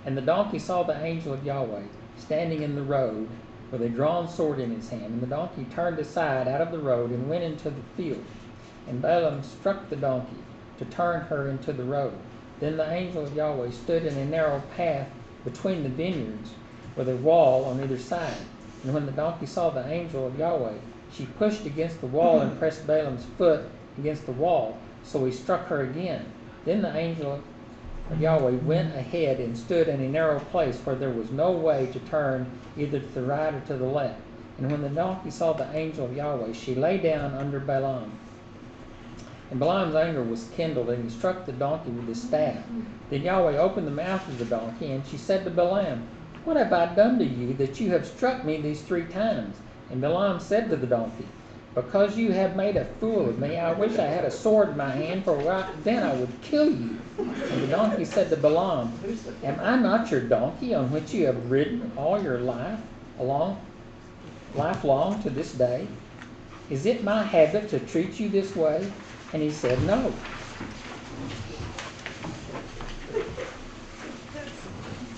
And the donkey saw the angel of Yahweh standing in the road with a drawn sword in his hand. And the donkey turned aside out of the road and went into the field. And Balaam struck the donkey to turn her into the road. Then the angel of Yahweh stood in a narrow path between the vineyards with a wall on either side. And when the donkey saw the angel of Yahweh, she pushed against the wall and pressed Balaam's foot against the wall, so he struck her again. Then the angel of Yahweh went ahead and stood in a narrow place where there was no way to turn either to the right or to the left. And when the donkey saw the angel of Yahweh, she lay down under Balaam. And Balaam's anger was kindled, and he struck the donkey with his staff. Then Yahweh opened the mouth of the donkey, and she said to Balaam, what have I done to you that you have struck me these 3 times? And Balaam said to the donkey, because you have made a fool of me, I wish I had a sword in my hand, for then I would kill you. And the donkey said to Balaam, am I not your donkey on which you have ridden all your life long to this day? Is it my habit to treat you this way? And he said, no.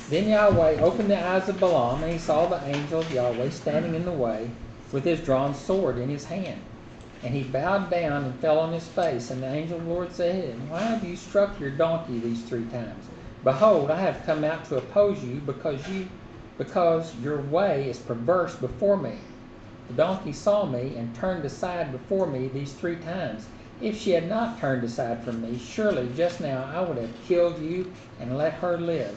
Then Yahweh opened the eyes of Balaam, and he saw the angel of Yahweh standing in the way with his drawn sword in his hand. And he bowed down and fell on his face. And the angel of the Lord said to him, why have you struck your donkey these 3 times? Behold, I have come out to oppose you, because your way is perverse before me. The donkey saw me and turned aside before me these 3 times. If she had not turned aside from me, surely just now I would have killed you and let her live.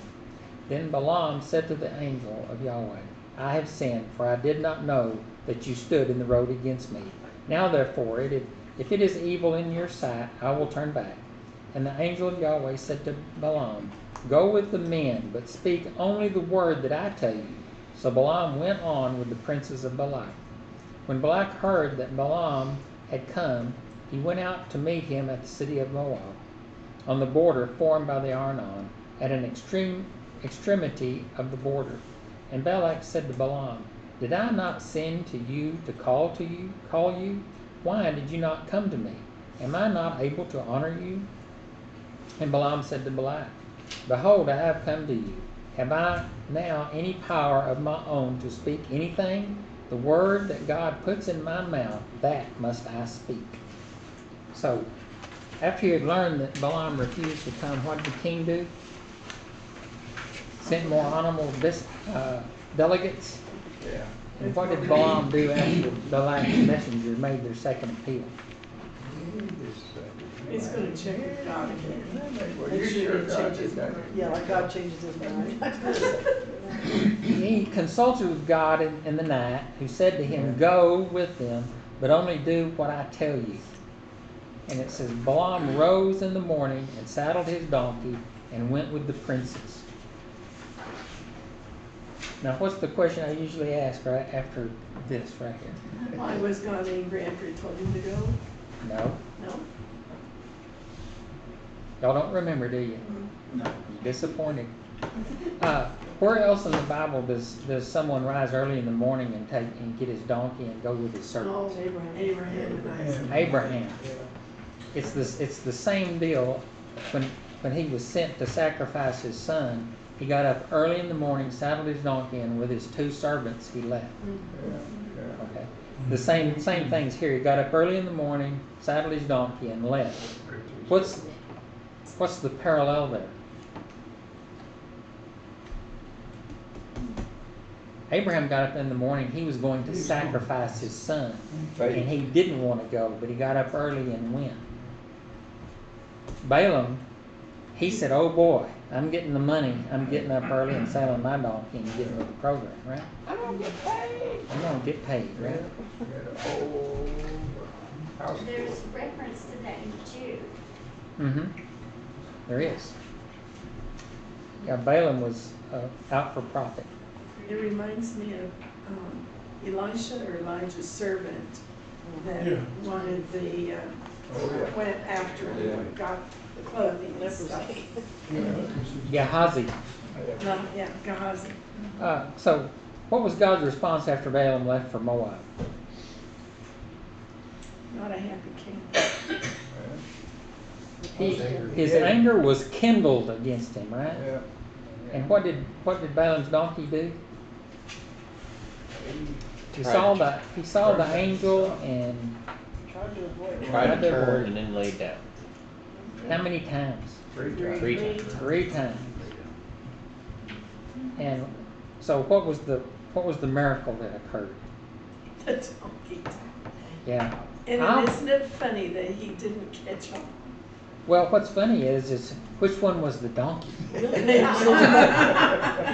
Then Balaam said to the angel of Yahweh, I have sinned, for I did not know that you stood in the road against me. Now therefore, if it is evil in your sight, I will turn back. And the angel of Yahweh said to Balaam, go with the men, but speak only the word that I tell you. So Balaam went on with the princes of Balak. When Balak heard that Balaam had come, he went out to meet him at the city of Moab, on the border formed by the Arnon, at an extremity of the border. And Balak said to Balaam, did I not send to you to call you? Why did you not come to me? Am I not able to honor you? And Balaam said to Balak, behold, I have come to you. Have I now any power of my own to speak anything? The word that God puts in my mouth, that must I speak. So, after he had learned that Balaam refused to come, what did the king do? Sent more honorable delegates. Yeah. And what did Balaam do after Balak's messengers made their second appeal? It's going to change God again. Well, you sure God did that. Yeah, like God changes his mind. He consulted with God in the night, who said to him, go with them, but only do what I tell you. And it says, Balaam rose in the morning and saddled his donkey and went with the princes. Now, what's the question I usually ask right after this right here? Why was God angry after he told him to go? No. No? Y'all don't remember, do you? No. You're disappointed. Where else in the Bible does someone rise early in the morning and get his donkey and go with his servants? Oh, Abraham. Abraham. It's the same deal when he was sent to sacrifice his son. He got up early in the morning, saddled his donkey, and with his 2 servants he left. Okay. The same things here. He got up early in the morning, saddled his donkey, and left. What's the parallel there? Abraham got up in the morning. He was going to sacrifice his son, and he didn't want to go, but he got up early and went. Balaam, he said, "Oh boy, I'm getting the money. I'm getting up early and selling my donkey and getting with the program, right? I'm gonna get paid. I'm gonna get paid, right?" There's reference to that in Jude. Mm-hmm. There is. Yeah, Balaam was out for profit. It reminds me of Elisha or Elijah's servant that Yeah. wanted the, went after him, got the clothing and stuff. Gehazi. No, yeah, Gehazi. So, what was God's response after Balaam left for Moab? Not a happy king. His anger was kindled against him, right? Yeah. And what did Balaam's donkey do? He Tried saw the angel, and Tried to avoid it. Tried to turn and then laid down. how many times? 3 times. 3 times. 3 times. And so, what was the miracle that occurred? The donkey. Yeah. And I'll- isn't it funny that he didn't catch on? Well, what's funny is which one was the donkey? He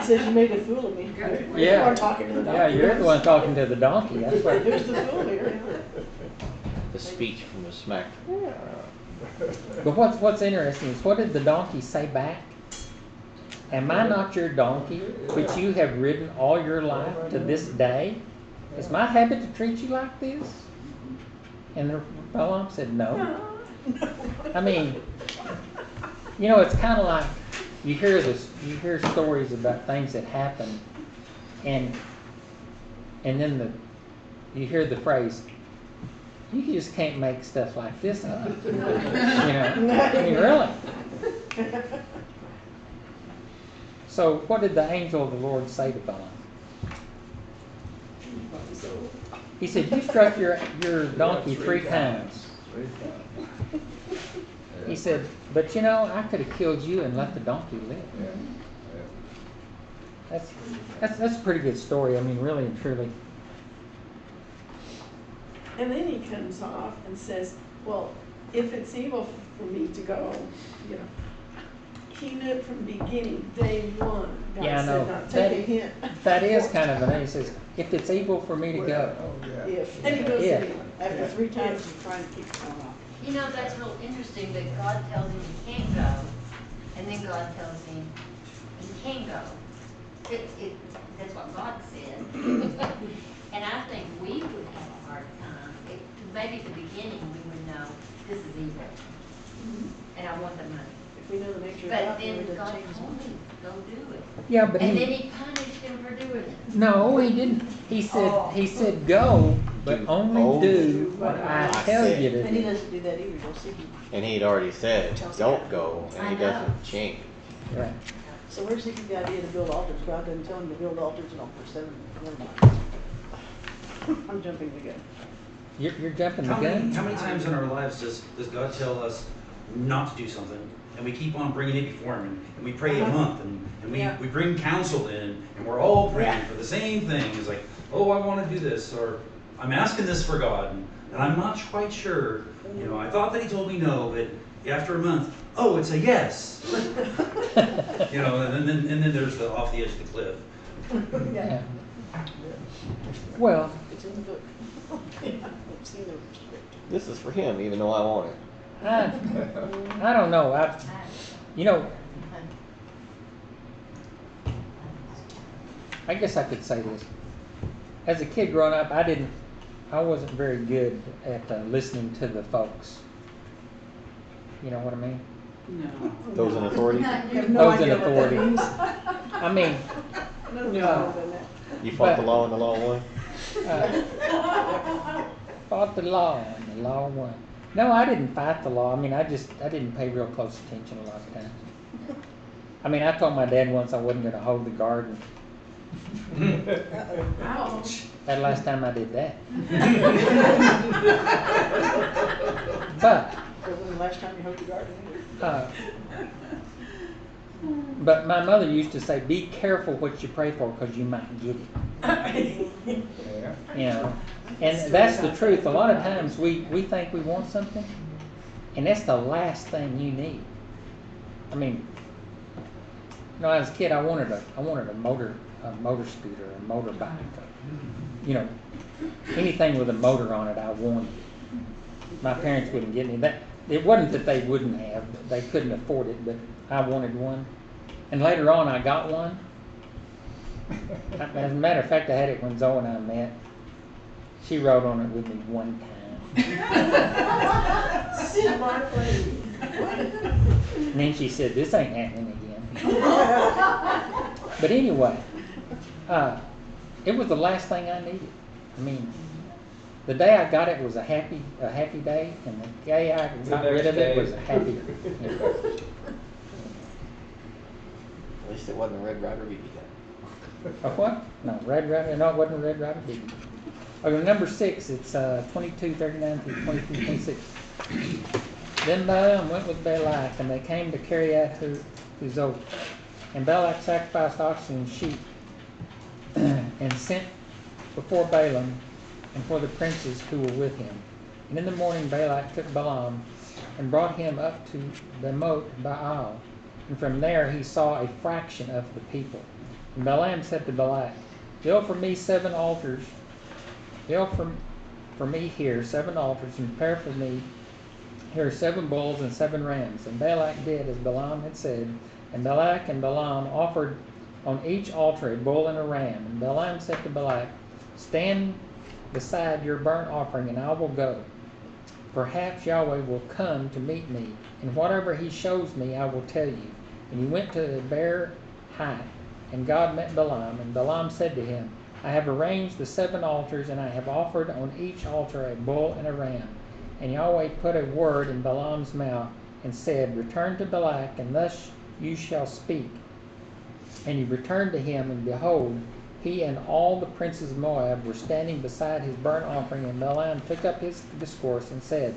says, "You made a fool of me." Yeah. You are talking to the doctor. Yeah, you're the one talking to the donkey. That's what. Who's the fool here? The speech from the smack. But what's interesting is, what did the donkey say back? "Am I not your donkey, which you have ridden all your life to this day? Is my habit to treat you like this?" And the Balaam said, "No." I mean, it's kind of like you hear stories about things that happen, and then you hear the phrase, "You just can't make stuff like this up." I mean, really. So, what did the angel of the Lord say to Balaam? He said, "You struck your donkey 3 times." 3 times. He said, "But I could have killed you and let the donkey live." Yeah. That's a pretty good story. I mean, really and truly. And then he comes off and says, "Well, if it's evil for me to go, he knew it from the beginning, day one." God Yeah, I said, know. "Not take a hint." That is kind of he says, "If it's evil for me to go." Oh, yeah. If, And he goes Yeah. anyway. after 3 times, he's trying to keep going off. That's real interesting that God tells him he can't go, and then God tells him he can go. That's what God said. And I think we would have a hard time, maybe at the beginning we would know, this is evil, and I want the money. If we know the nature of But God, then we God doesn't change his told mind. me, go do it. Yeah, but And then he punished him for doing it. no, he didn't. He said go, but only do what I tell you to And he do. doesn't do that either, you'll see. And he'd already said, "Don't go," and he I know. doesn't change. Right. So where's he get the idea to build altars? God didn't tell him to build altars in Altar 7. Never mind. I'm jumping the gun. You're jumping the How many gun. times in our lives does God tell us not to do something, and we keep on bringing it before Him, and we pray a month, and Yeah. we bring counsel in, and we're all praying for the same thing. It's like, oh, I want to do this, or I'm asking this for God, and I'm not quite sure. I thought that He told me no, but after a month, oh, it's a yes. And then there's the off the edge of the cliff. Yeah. Well, It's in the book. I've seen the script. This is for him, even though I want it. I don't know. I guess I could say this. As a kid growing up, I wasn't very good at listening to the folks. You know what I mean? No. Those in authority. I have no Those in idea what that authority. means. I mean, No, no, than that. You fought the But- law and the law won. fought the law and the law won. No, I didn't fight the law. I mean, I didn't pay real close attention a lot of times. I mean, I told my dad once I wasn't going to hoe the garden. Ouch. That last time I did that. But Because when the last time you hoed the garden, But my mother used to say, "Be careful what you pray for, because you might get it." Yeah. You know, and that's the truth. A lot of times we think we want something, and that's the last thing you need. I mean, you know, as a kid, I wanted a motor scooter, a motorbike, you know, anything with a motor on it. I wanted. My parents wouldn't get me that. It wasn't that they wouldn't have, but they couldn't afford it. But I wanted one, and later on, I got one. As a matter of fact, I had it when Zoe and I met. She rode on it with me one time. Smart lady. And then she said, "This ain't happening again." But anyway, it was the last thing I needed. I mean, the day I got it was a happy day, and the day I got rid of it was a happy. At least it wasn't a Red Ryder BB gun. A what? No, Red Ryder. No, it wasn't a Red Ryder BB. Okay, number 6. It's 22:39 through 22:26. Then Balaam went with Balak, and they came to Kiriath-Huzoth. And Balak sacrificed oxen and sheep, and sent before Balaam and for the princes who were with him. And in the morning Balak took Balaam and brought him up to Bamoth Baal, and from there he saw a fraction of the people. And Balaam said to Balak, "Build for me 7 altars. Build for me here 7 altars, and prepare for me here 7 bulls and 7 rams." And Balak did as Balaam had said. And Balak and Balaam offered on each altar a bull and a ram. And Balaam said to Balak, "Stand beside your burnt offering, and I will go. Perhaps Yahweh will come to meet me, and whatever he shows me I will tell you." And he went to the bare height, and God met Balaam. And Balaam said to him, "I have arranged the 7 altars, and I have offered on each altar a bull and a ram." And Yahweh put a word in Balaam's mouth, and said, "Return to Balak, and thus you shall speak." And he returned to him, and behold, he and all the princes of Moab were standing beside his burnt offering. And Balaam took up his discourse and said,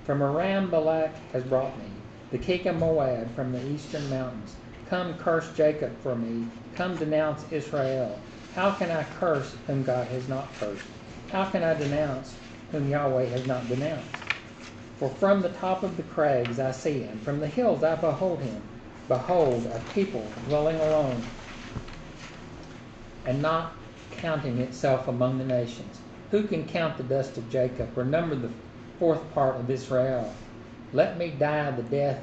"From Aram Balak has brought me, the king of Moab, from the eastern mountains. Come, curse Jacob for me. Come, denounce Israel. How can I curse whom God has not cursed? How can I denounce whom Yahweh has not denounced? For from the top of the crags I see him, from the hills I behold him. Behold, a people dwelling alone, and not counting itself among the nations. Who can count the dust of Jacob, or number the 4th part of Israel? Let me die the death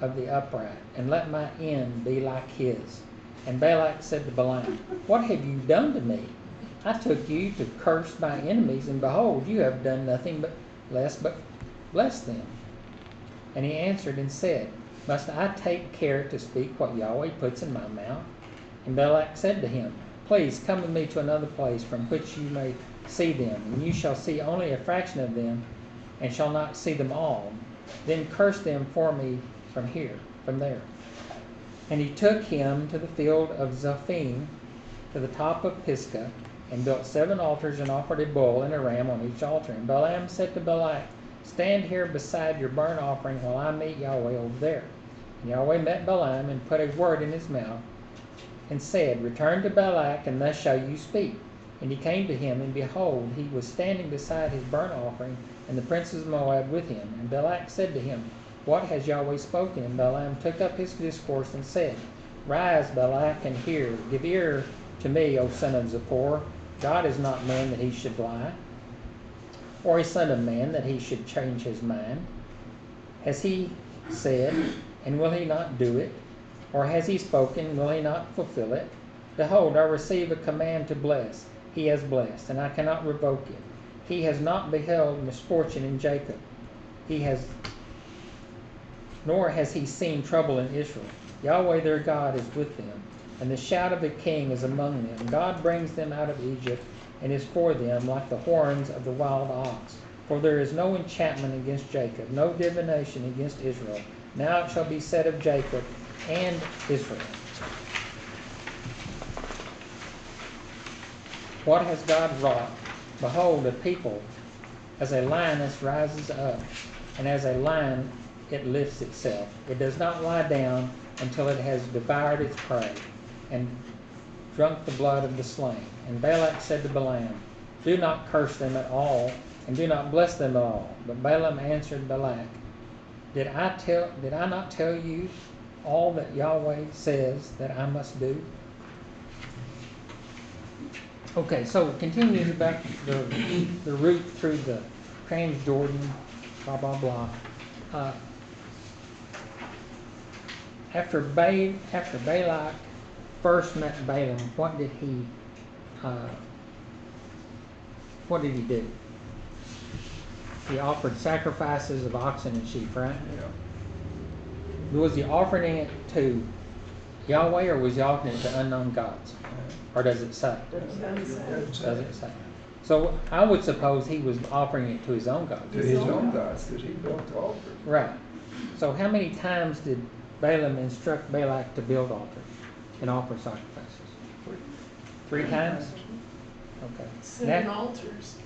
of the upright, and let my end be like his." And Balak said to Balaam, "What have you done to me? I took you to curse my enemies, and behold, you have done nothing but bless them." And he answered and said, "Must I take care to speak what Yahweh puts in my mouth?" And Balak said to him, "Please come with me to another place from which you may see them, and you shall see only a fraction of them, and shall not see them all. Then curse them for me from there." And he took him to the field of Zophim, to the top of Pisgah, and built 7 altars, and offered a bull and a ram on each altar. And Balaam said to Balak, "Stand here beside your burnt offering while I meet Yahweh over there." And Yahweh met Balaam, and put a word in his mouth, and said, "Return to Balak, and thus shall you speak." And he came to him, and behold, he was standing beside his burnt offering, and the princes of Moab with him. And Balak said to him, "What has Yahweh spoken?" And Balaam took up his discourse and said, "Rise, Balak, and hear. Give ear to me, O son of Zippor. God is not man that he should lie, or a son of man that he should change his mind. Has he said, and will he not do it? Or has he spoken, will he not fulfill it? Behold, I receive a command to bless. He has blessed, and I cannot revoke it. He has not beheld misfortune in Jacob. Nor has he seen trouble in Israel. Yahweh their God is with them, and the shout of the king is among them. God brings them out of Egypt, and is for them like the horns of the wild ox. For there is no enchantment against Jacob, no divination against Israel. Now it shall be said of Jacob and Israel, what has God wrought? Behold, a people as a lioness rises up, and as a lion it lifts itself. It does not lie down until it has devoured its prey. And drunk the blood of the slain. And Balak said to Balaam, do not curse them at all, and do not bless them at all. But Balaam answered Balak, Did I not tell you all that Yahweh says that I must do? Okay, so continuing back the route through the Transjordan, blah blah blah. After Balak first met Balaam, what did he do? He offered sacrifices of oxen and sheep, right? Yeah. Was he offering it to Yahweh, or was he offering it to unknown gods? Or does it say? Does it say? So I would suppose he was offering it to his own gods. To his own gods, because he built the altar. Right. So how many times did Balaam instruct Balak to build altars and offer sacrifices? 3 times? Okay. 7 altars.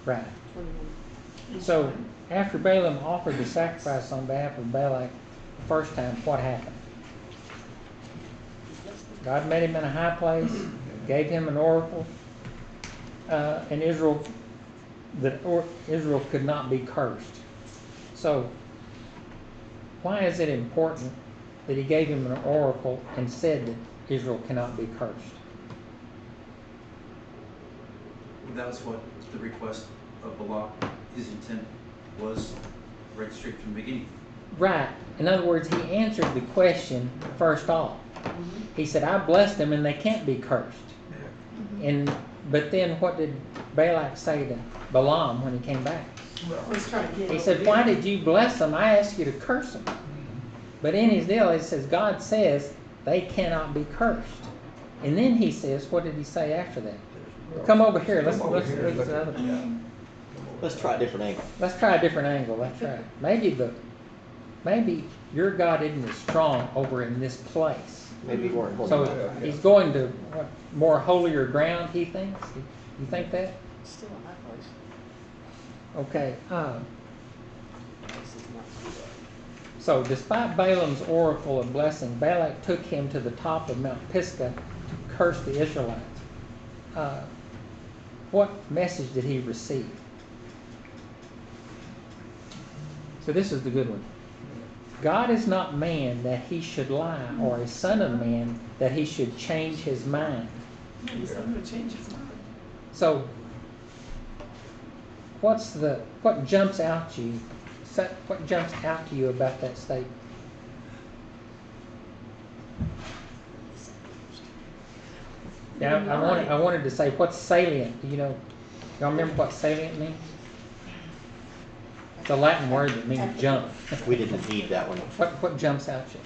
Right. 21. So after Balaam offered the sacrifice on behalf of Balak the first time, what happened? God met him in a high place, gave him an oracle, and Israel could not be cursed. So why is it important that he gave him an oracle and said that Israel cannot be cursed? That was what the request of Balak, his intent was right straight from the beginning. Right. In other words, he answered the question first off. He said, I blessed them and they can't be cursed. But then what did Balak say to Balaam when he came back? Let's try to get He over said, here. why did you bless them? I asked you to curse them. But in his deal, it says, God says they cannot be cursed. And then he says, what did he say after that? Come over here. Let's look at the other one. Let's try a different angle. Let's try a different angle. That's right. Maybe your God isn't as strong over in this place. Maybe you weren't holding So back. he's going to what, more holier ground, he thinks? You think that? Still in my place. Okay. This is not too bad. So despite Balaam's oracle of blessing, Balak took him to the top of Mount Pisgah to curse the Israelites. What message did he receive? So this is the good one. God is not man that he should lie, or a son of man that he should change his mind. He's not going to change his mind. So what jumps out to you? What jumps out to you about that statement? Now, I wanted to say, what's salient? Y'all remember what salient means? It's a Latin word that means jump. We didn't need that one. What jumps out at you?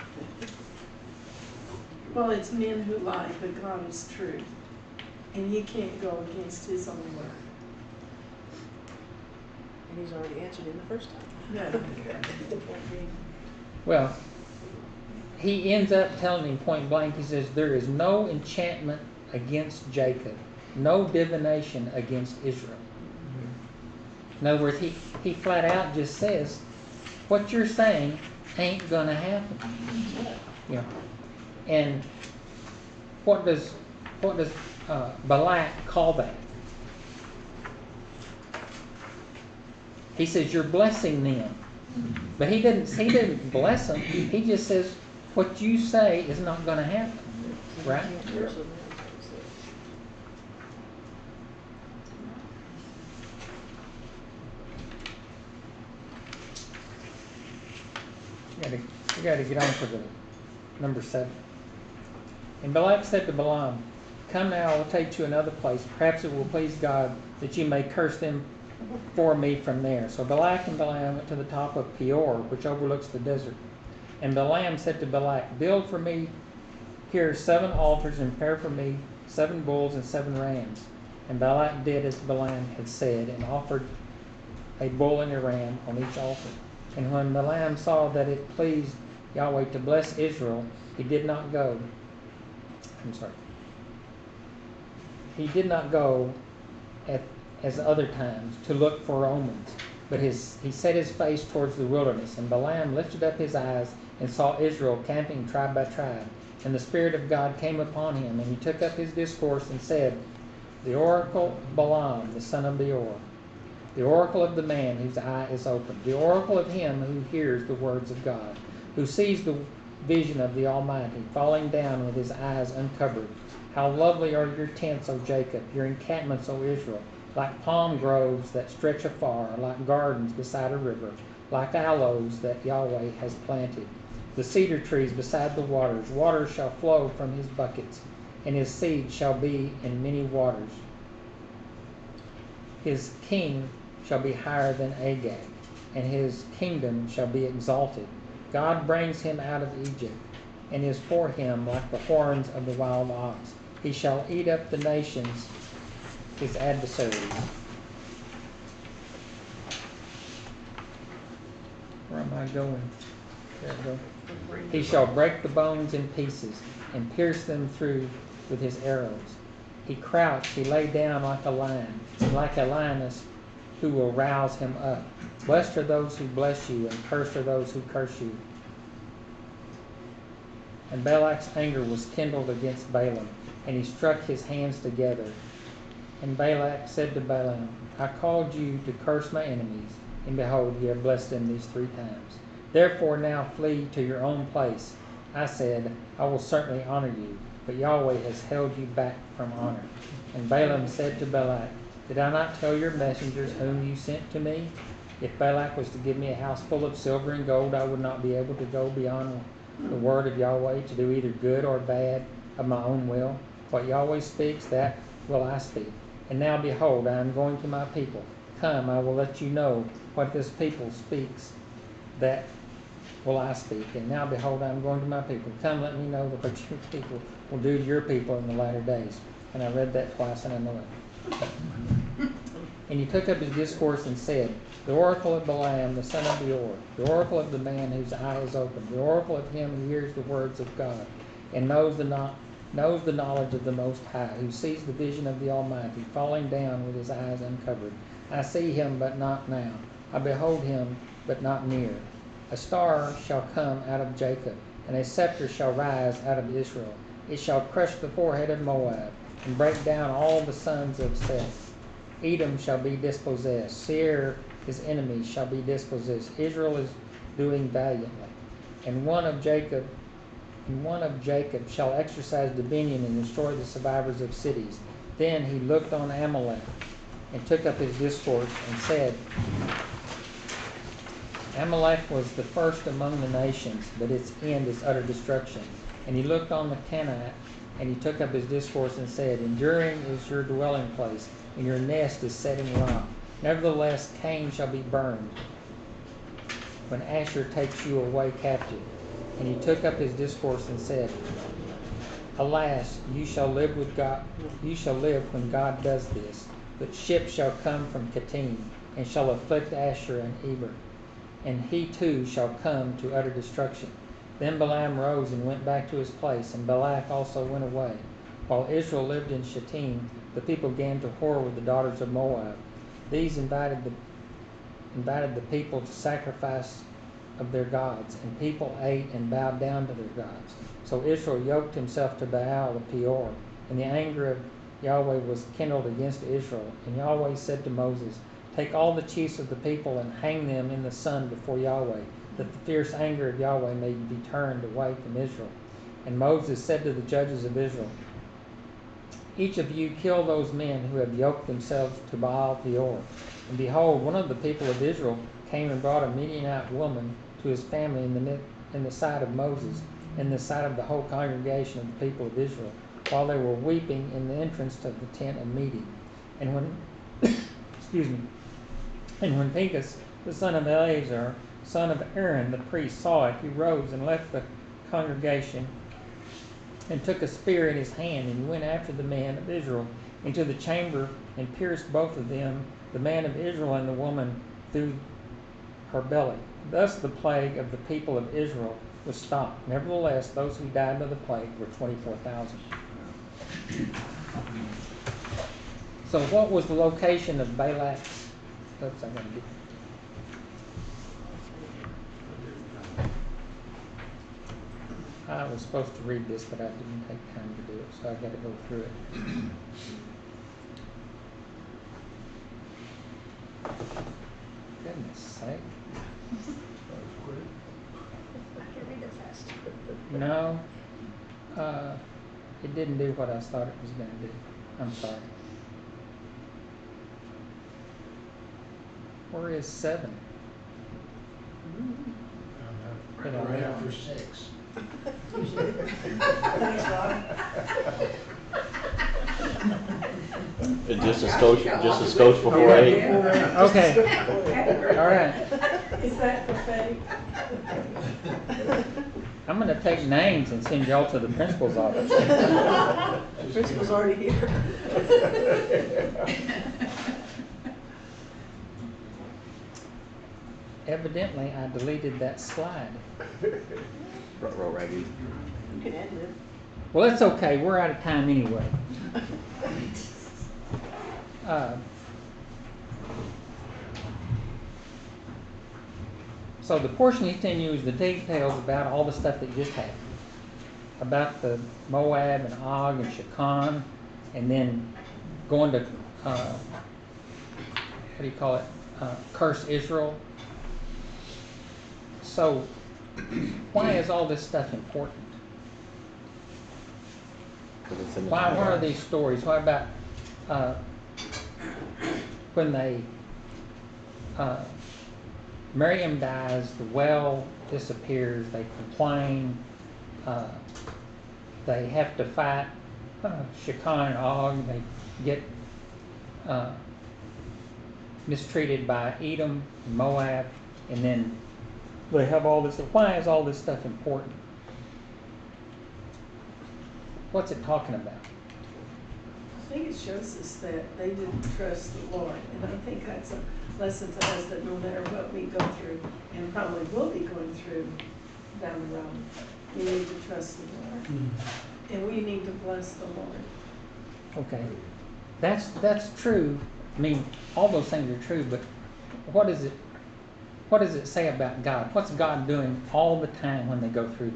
Well, it's men who lie, but God is true. And you can't go against his own word. And he's already answered it the first time. No. The point being, Well, he ends up telling him point blank, he says, there is no enchantment against Jacob, no divination against Israel. In other words, he flat out just says, what you're saying ain't gonna happen. Yeah. And what does Balak call that? He says, you're blessing them. But he didn't bless them. He just says, what you say is not gonna happen. Right? curse of man, so We got to get on for the number 7. And Balak said to Balaam, come now, I will take you to another place. Perhaps it will please God that you may curse them for me from there. So Balak and Balaam went to the top of Peor, which overlooks the desert. And Balaam said to Balak, build for me here 7 altars and prepare for me 7 bulls and 7 rams. And Balak did as Balaam had said and offered a bull and a ram on each altar. And when Balaam saw that it pleased Yahweh to bless Israel, he did not go. He did not go as other times to look for omens, but he set his face towards the wilderness. And Balaam lifted up his eyes and saw Israel camping tribe by tribe. And the Spirit of God came upon him, and he took up his discourse and said, The oracle of Balaam, the son of Beor, the oracle of the man whose eye is opened, the oracle of him who hears the words of God, who sees the vision of the Almighty, falling down with his eyes uncovered. How lovely are your tents, O Jacob, your encampments, O Israel, like palm groves that stretch afar, like gardens beside a river, like aloes that Yahweh has planted. The cedar trees beside the waters, waters shall flow from his buckets, and his seed shall be in many waters. His king shall be higher than Agag, and his kingdom shall be exalted. God brings him out of Egypt, and is for him like the horns of the wild ox. He shall eat up the nations, his adversaries. Where am I going? There we go. He shall break the bones in pieces, and pierce them through with his arrows. He crouched, he lay down like a lion, and like a lioness who will rouse him up. Blessed are those who bless you, and cursed are those who curse you. And Balak's anger was kindled against Balaam, and he struck his hands together. And Balak said to Balaam, I called you to curse my enemies, and behold, you have blessed them these 3 times. Therefore now flee to your own place. I said, I will certainly honor you, but Yahweh has held you back from honor. And Balaam said to Balak, Did I not tell your messengers whom you sent to me? If Balak was to give me a house full of silver and gold, I would not be able to go beyond the word of Yahweh to do either good or bad of my own will. What Yahweh speaks, that will I speak. And now behold, I am going to my people. Come, I will let you know what this people speaks, that will I speak. And now behold, I am going to my people. Come, let me know what your people will do to your people in the latter days. And I read that twice, and I know it. And he took up his discourse and said, The oracle of Balaam, the son of Beor, the oracle of the man whose eye is open, the oracle of him who hears the words of God, and knows the knowledge of the Most High, who sees the vision of the Almighty, falling down with his eyes uncovered. I see him, but not now. I behold him, but not near. A star shall come out of Jacob, and a scepter shall rise out of Israel. It shall crush the forehead of Moab, and break down all the sons of Seth. Edom shall be dispossessed. Seir, his enemies, shall be dispossessed. Israel is doing valiantly. And one of Jacob shall exercise dominion and destroy the survivors of cities. Then he looked on Amalek and took up his discourse and said, Amalek was the first among the nations, but its end is utter destruction. And he looked on the Canaanite, and he took up his discourse and said, Enduring is your dwelling place, and your nest is set in rock. Nevertheless, Cain shall be burned when Asher takes you away captive. And he took up his discourse and said, Alas, you shall live with God. You shall live when God does this. But ships shall come from Kittim, and shall afflict Asher and Eber, and he too shall come to utter destruction. Then Balaam rose and went back to his place, and Balak also went away. While Israel lived in Shittim, the people began to whore with the daughters of Moab. These invited the people to sacrifice of their gods, and people ate and bowed down to their gods. So Israel yoked himself to Baal of Peor, and the anger of Yahweh was kindled against Israel. And Yahweh said to Moses, Take all the chiefs of the people and hang them in the sun before Yahweh, that the fierce anger of Yahweh may be turned away from Israel. And Moses said to the judges of Israel, Each of you kill those men who have yoked themselves to Baal Peor. And behold, one of the people of Israel came and brought a Midianite woman to his family in the sight of Moses, in the sight of the whole congregation of the people of Israel, while they were weeping in the entrance to the tent of meeting. And when And when Pinchas, the son of Eleazar, son of Aaron, the priest, saw it, he rose and left the congregation and took a spear in his hand, and he went after the man of Israel into the chamber and pierced both of them, the man of Israel and the woman, through her belly. Thus the plague of the people of Israel was stopped. Nevertheless, those who died by the plague were 24,000. So what was the location of Balak's? Oops, I'm going to get. I was supposed to read this, but I didn't take time to do it, so I got to go through it. Goodness sake. I can read that fast. No, it didn't do what I thought it was going to do. I'm sorry. Where is 7? Did I Right read after it? 6. Thanks, Bob. Just a skosh before 8. Okay. All right. Is that prophetic? I'm going to take names and send y'all to the principal's office. The principal's already here. Evidently, I deleted that slide. Row raggy. You can add it. Well, it's okay. We're out of time anyway. So the portion he continues the details about all the stuff that just happened. About the Moab and Og and Shechem, and then going to, curse Israel. So, why is all this stuff important? 'Cause it's in the Why are timeline. these stories? Why about when Miriam dies, the well disappears, they complain, they have to fight Shechem and Og, they get mistreated by Edom and Moab, and then they have all this. Why is all this stuff important? What's it talking about? I think it shows us that they didn't trust the Lord, and I think that's a lesson to us that no matter what we go through, and probably will be going through down the road, we need to trust the Lord, and we need to bless the Lord. Okay, that's true. I mean, all those things are true, but what is it? What does it say about God? What's God doing all the time when they go through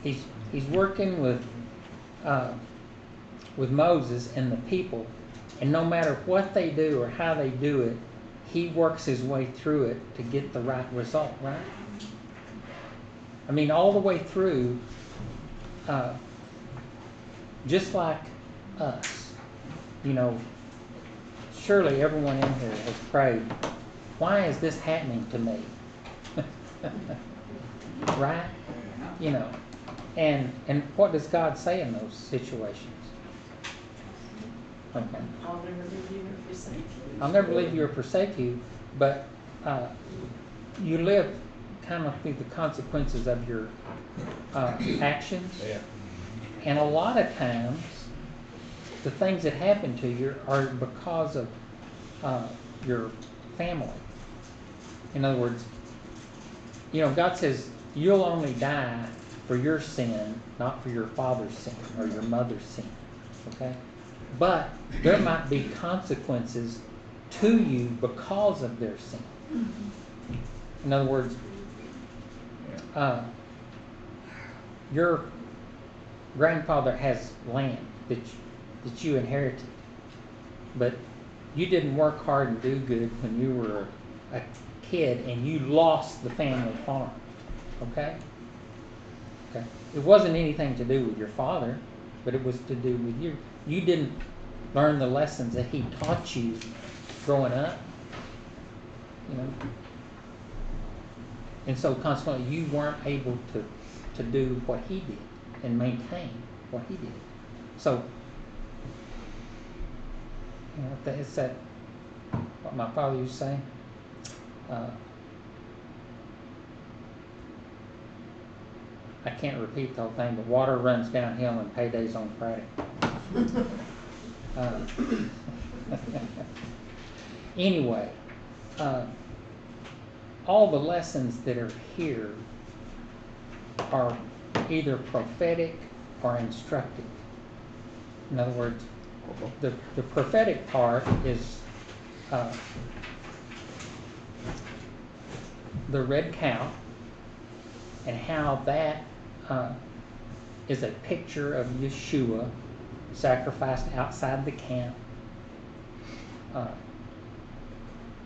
this? He's working with Moses and the people, and no matter what they do or how they do it, he works his way through it to get the right result, right? I mean, all the way through, just like us, you know, surely everyone in here has prayed, why is this happening to me? Right? You know, and what does God say in those situations? Okay. I'll never leave you or forsake you. I'll never leave you or forsake you, but you live kind of through the consequences of your actions. Yeah. And a lot of times, the things that happen to you are because of your family. In other words, you know, God says you'll only die for your sin, not for your father's sin or your mother's sin. Okay? But there might be consequences to you because of their sin. In other words, your grandfather has land that you inherited, but you didn't work hard and do good when you were a kid and you lost the family farm. Okay? Okay. It wasn't anything to do with your father, but it was to do with you. You didn't learn the lessons that he taught you growing up. You know? And so consequently you weren't able to do what he did and maintain what he did. So, you know, it's that what my father used to say. I can't repeat the whole thing, but water runs downhill and payday's on Friday. Anyway, all the lessons that are here are either prophetic or instructive. In other words, the prophetic part is the red cow and how that is a picture of Yeshua sacrificed outside the camp.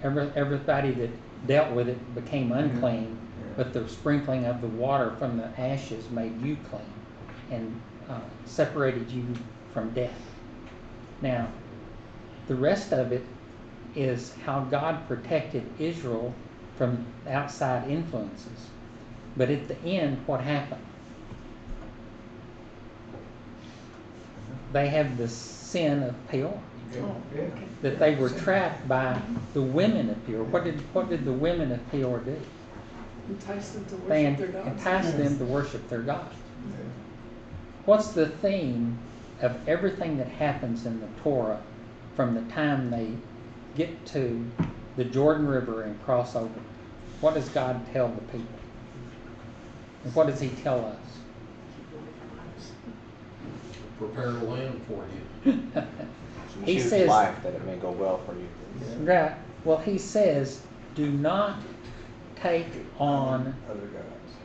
Everybody that dealt with it became unclean, but the sprinkling of the water from the ashes made you clean and separated you from death. Now, the rest of it is how God protected Israel from outside influences. But at the end, what happened? They have the sin of Peor. That they were trapped by the women of Peor. What did the women of Peor do? Entice them to They worship their gods. enticed them to worship their God. What's the theme of everything that happens in the Torah from the time they get to the Jordan River and cross over? What does God tell the people? And what does He tell us? Prepare the land for you. He Choose says, life that it may go well for you. right, well, He says, do not take on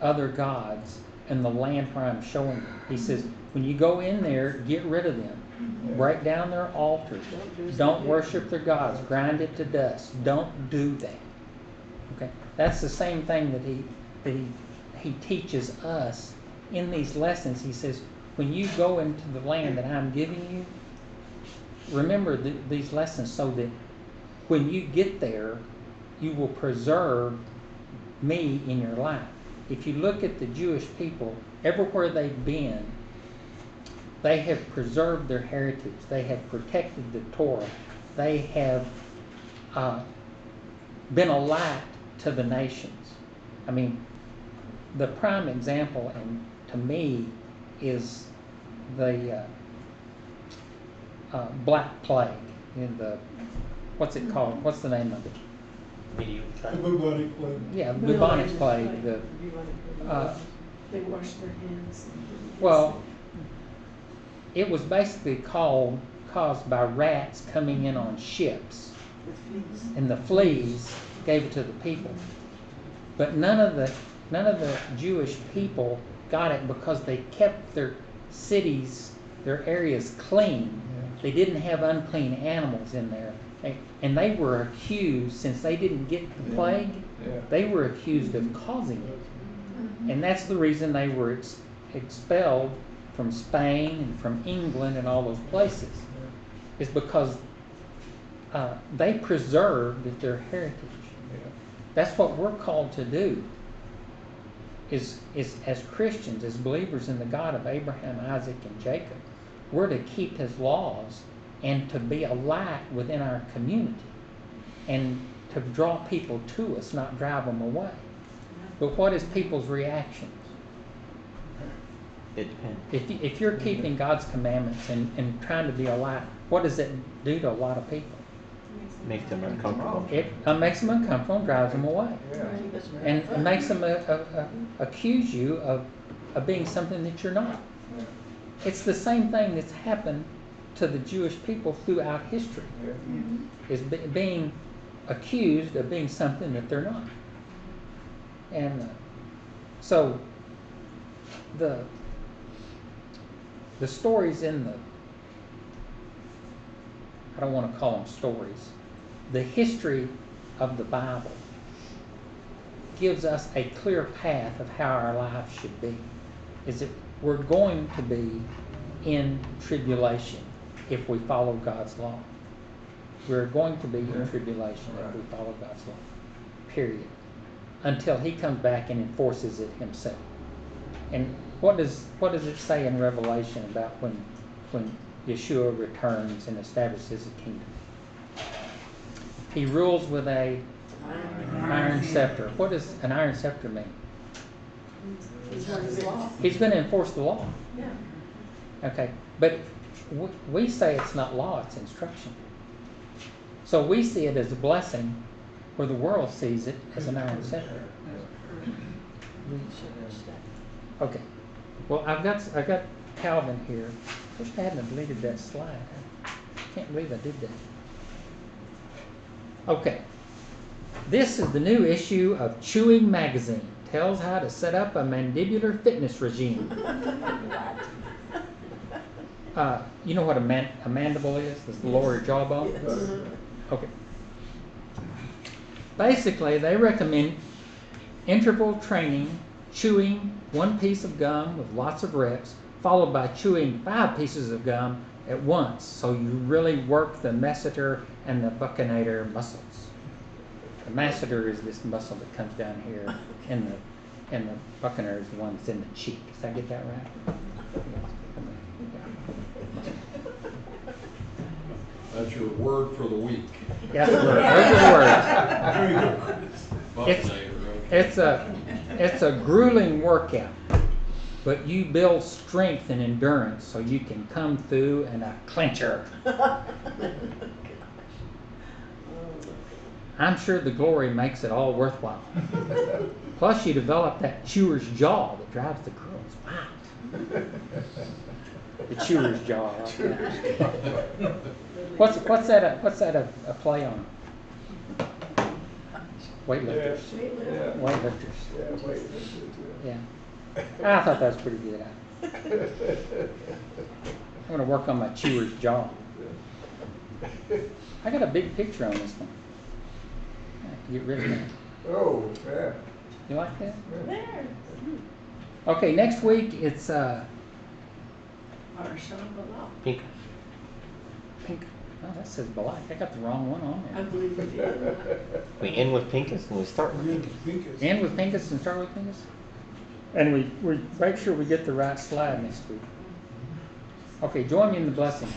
other gods in the land where I'm showing you. He says, when you go in there, get rid of them. Break down their altars. Don't worship their gods. Grind it to dust. Don't do that. Okay, that's the same thing that he teaches us in these lessons. He says, when you go into the land that I'm giving you, remember these lessons so that when you get there, you will preserve me in your life. If you look at the Jewish people, everywhere they've been, they have preserved their heritage. They have protected the Torah. They have been a light to the nations. I mean, the prime example, and to me, is the Black Plague. What's it called? What's the name of it? The bubonic plague. Yeah, the bubonic plague. They wash their hands. Well, it was basically caused by rats coming in on ships, and the fleas gave it to the people. But none of the Jewish people got it because they kept their cities, their areas clean. They didn't have unclean animals in there. And they were accused, since they didn't get the plague, they were accused of causing it. And that's the reason they were expelled from Spain and from England and all those places, is because they preserved their heritage. That's what we're called to do, is as Christians, as believers in the God of Abraham, Isaac, and Jacob. We're to keep His laws and to be a light within our community and to draw people to us, not drive them away. But what is people's reactions? It depends. If you're keeping God's commandments and trying to be a light, what does it do to a lot of people? Makes them uncomfortable. It makes them uncomfortable and drives them away. And it makes them accuse you of being something that you're not. It's the same thing that's happened to the Jewish people throughout history, is being accused of being something that they're not. And so the stories in I don't want to call them stories, the history of the Bible gives us a clear path of how our lives should be. Is that we're going to be in tribulation if we follow God's law. We're going to be in tribulation if we follow God's law. Period. Until He comes back and enforces it Himself. And what does it say in Revelation about when Yeshua returns and establishes a kingdom? He rules with a iron scepter. What does an iron scepter mean? He's going to enforce the law. Yeah. Okay, but we say it's not law, it's instruction. So we see it as a blessing, where the world sees it as an iron scepter. Okay, well, I've got Calvin here. I wish I hadn't deleted that slide. I can't believe I did that. Okay, this is the new issue of Chewing Magazine. tells how to set up a mandibular fitness regime. You know what a mandible is? It's the lower jawbone. Yes. Okay. Basically, they recommend interval training, chewing 1 piece of gum with lots of reps, followed by chewing 5 pieces of gum at once, so you really work the masseter and the buccinator muscles. The masseter is this muscle that comes down here, and the buccinator is the one that's in the cheek. Did I get that right? That's your word for the week. Yes, those are words. It's a grueling workout, but you build strength and endurance so you can come through in a clincher. I'm sure the glory makes it all worthwhile. Plus, you develop that chewer's jaw that drives the girls wild. The chewer's jaw. I like that. What's that a play on? Weightlifters. Yeah. Weightlifters. Yeah, weightlifters, Yeah. I thought that was pretty good. I'm going to work on my chewer's jaw. I got a big picture on this one. I have to get rid of that. Oh, yeah. You like that? There. Okay, next week it's Parasha Balak. Pink. pink. Oh, that says Balak. I got the wrong one on I there. believe you did. We end with Pincus and we start with Pincus. Pincus. End with Pincus and start with Pincus? And we make sure we get the right slide next week. Okay, join me in the blessing.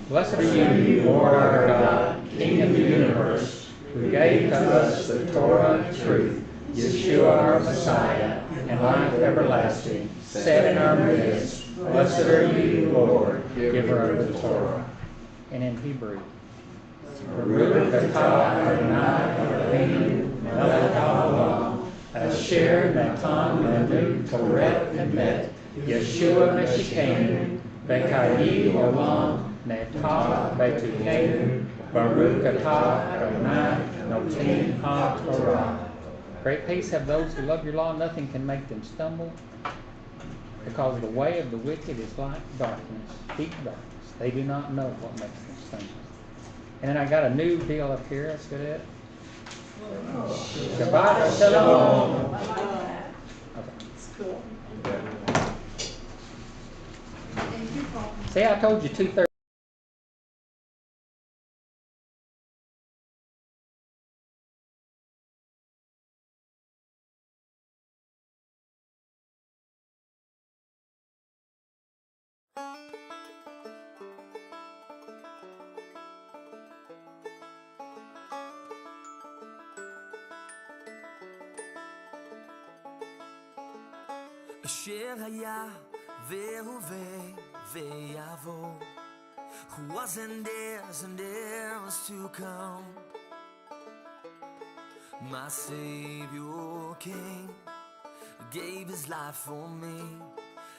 Blessed are you, Lord our God, King of the universe, who gave to us the Torah of truth, Yeshua our Messiah, and life everlasting, set in our midst. Blessed are you, Lord, giver of the Torah. And in Hebrew. Baruch atah Adonai Eloheinu melech haolam, asher natan lanu Torah emet, Yeshua Meshikenu, Bekayi olam, netah betukenu, Baruch atah Adonai noten ha-Torah. Great peace have those who love your law. Nothing can make them stumble, because the way of the wicked is like darkness, deep darkness. They do not know what makes them stumble. And then I got a new deal up here. Let's go to it. Shabbat Shalom. I like that. Okay. It's cool. See, I told you 2:30. אשר היה והווה ויבוא, who was and is to come. My Savior came, gave his life for me,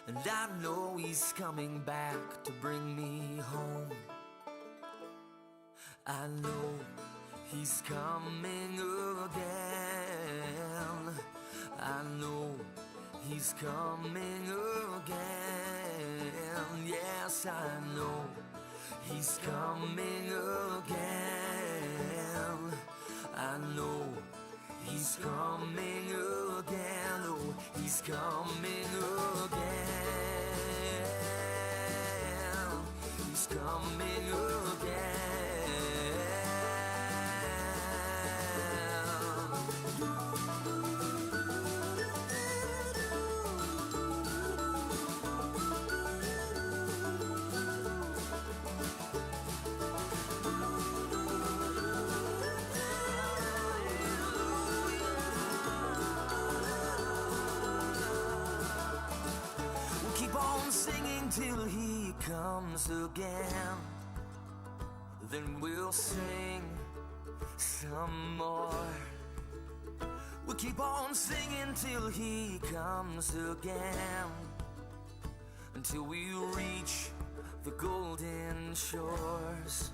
and I know he's coming back to bring me home. I know he's coming again. I know he's coming again. Yes, I know he's coming again. I know he's coming again. Oh, he's coming again. He's coming again. Singing till he comes again, then we'll sing some more. We'll keep on singing till he comes again, until we reach the golden shores.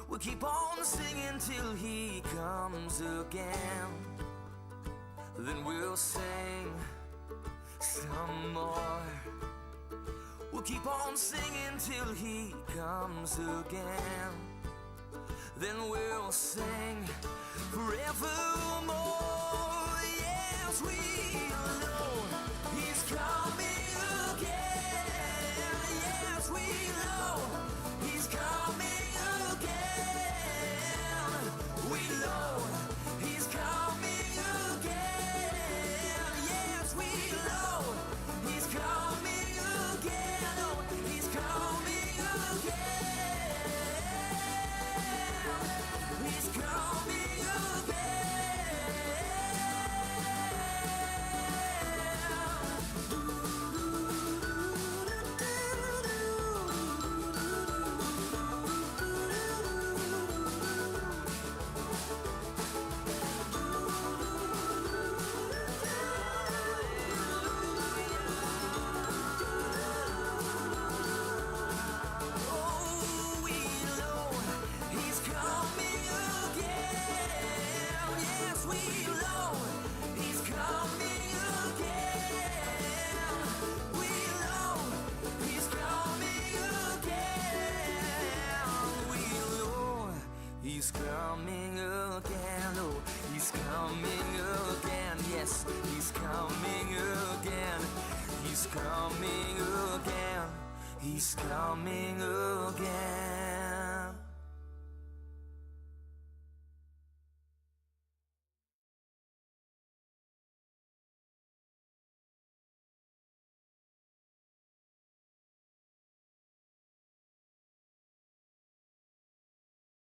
We'll keep on singing till he comes again, then we'll sing some more. We'll keep on singing till he comes again. Then we'll sing forevermore. Yes, we know he's coming again. Yes, we know he's coming again. We know he's coming again. Yes, we know he's coming again. Oh, he's coming again. He's coming He's coming again, oh, he's coming again, yes, he's coming again, he's coming again, he's coming again.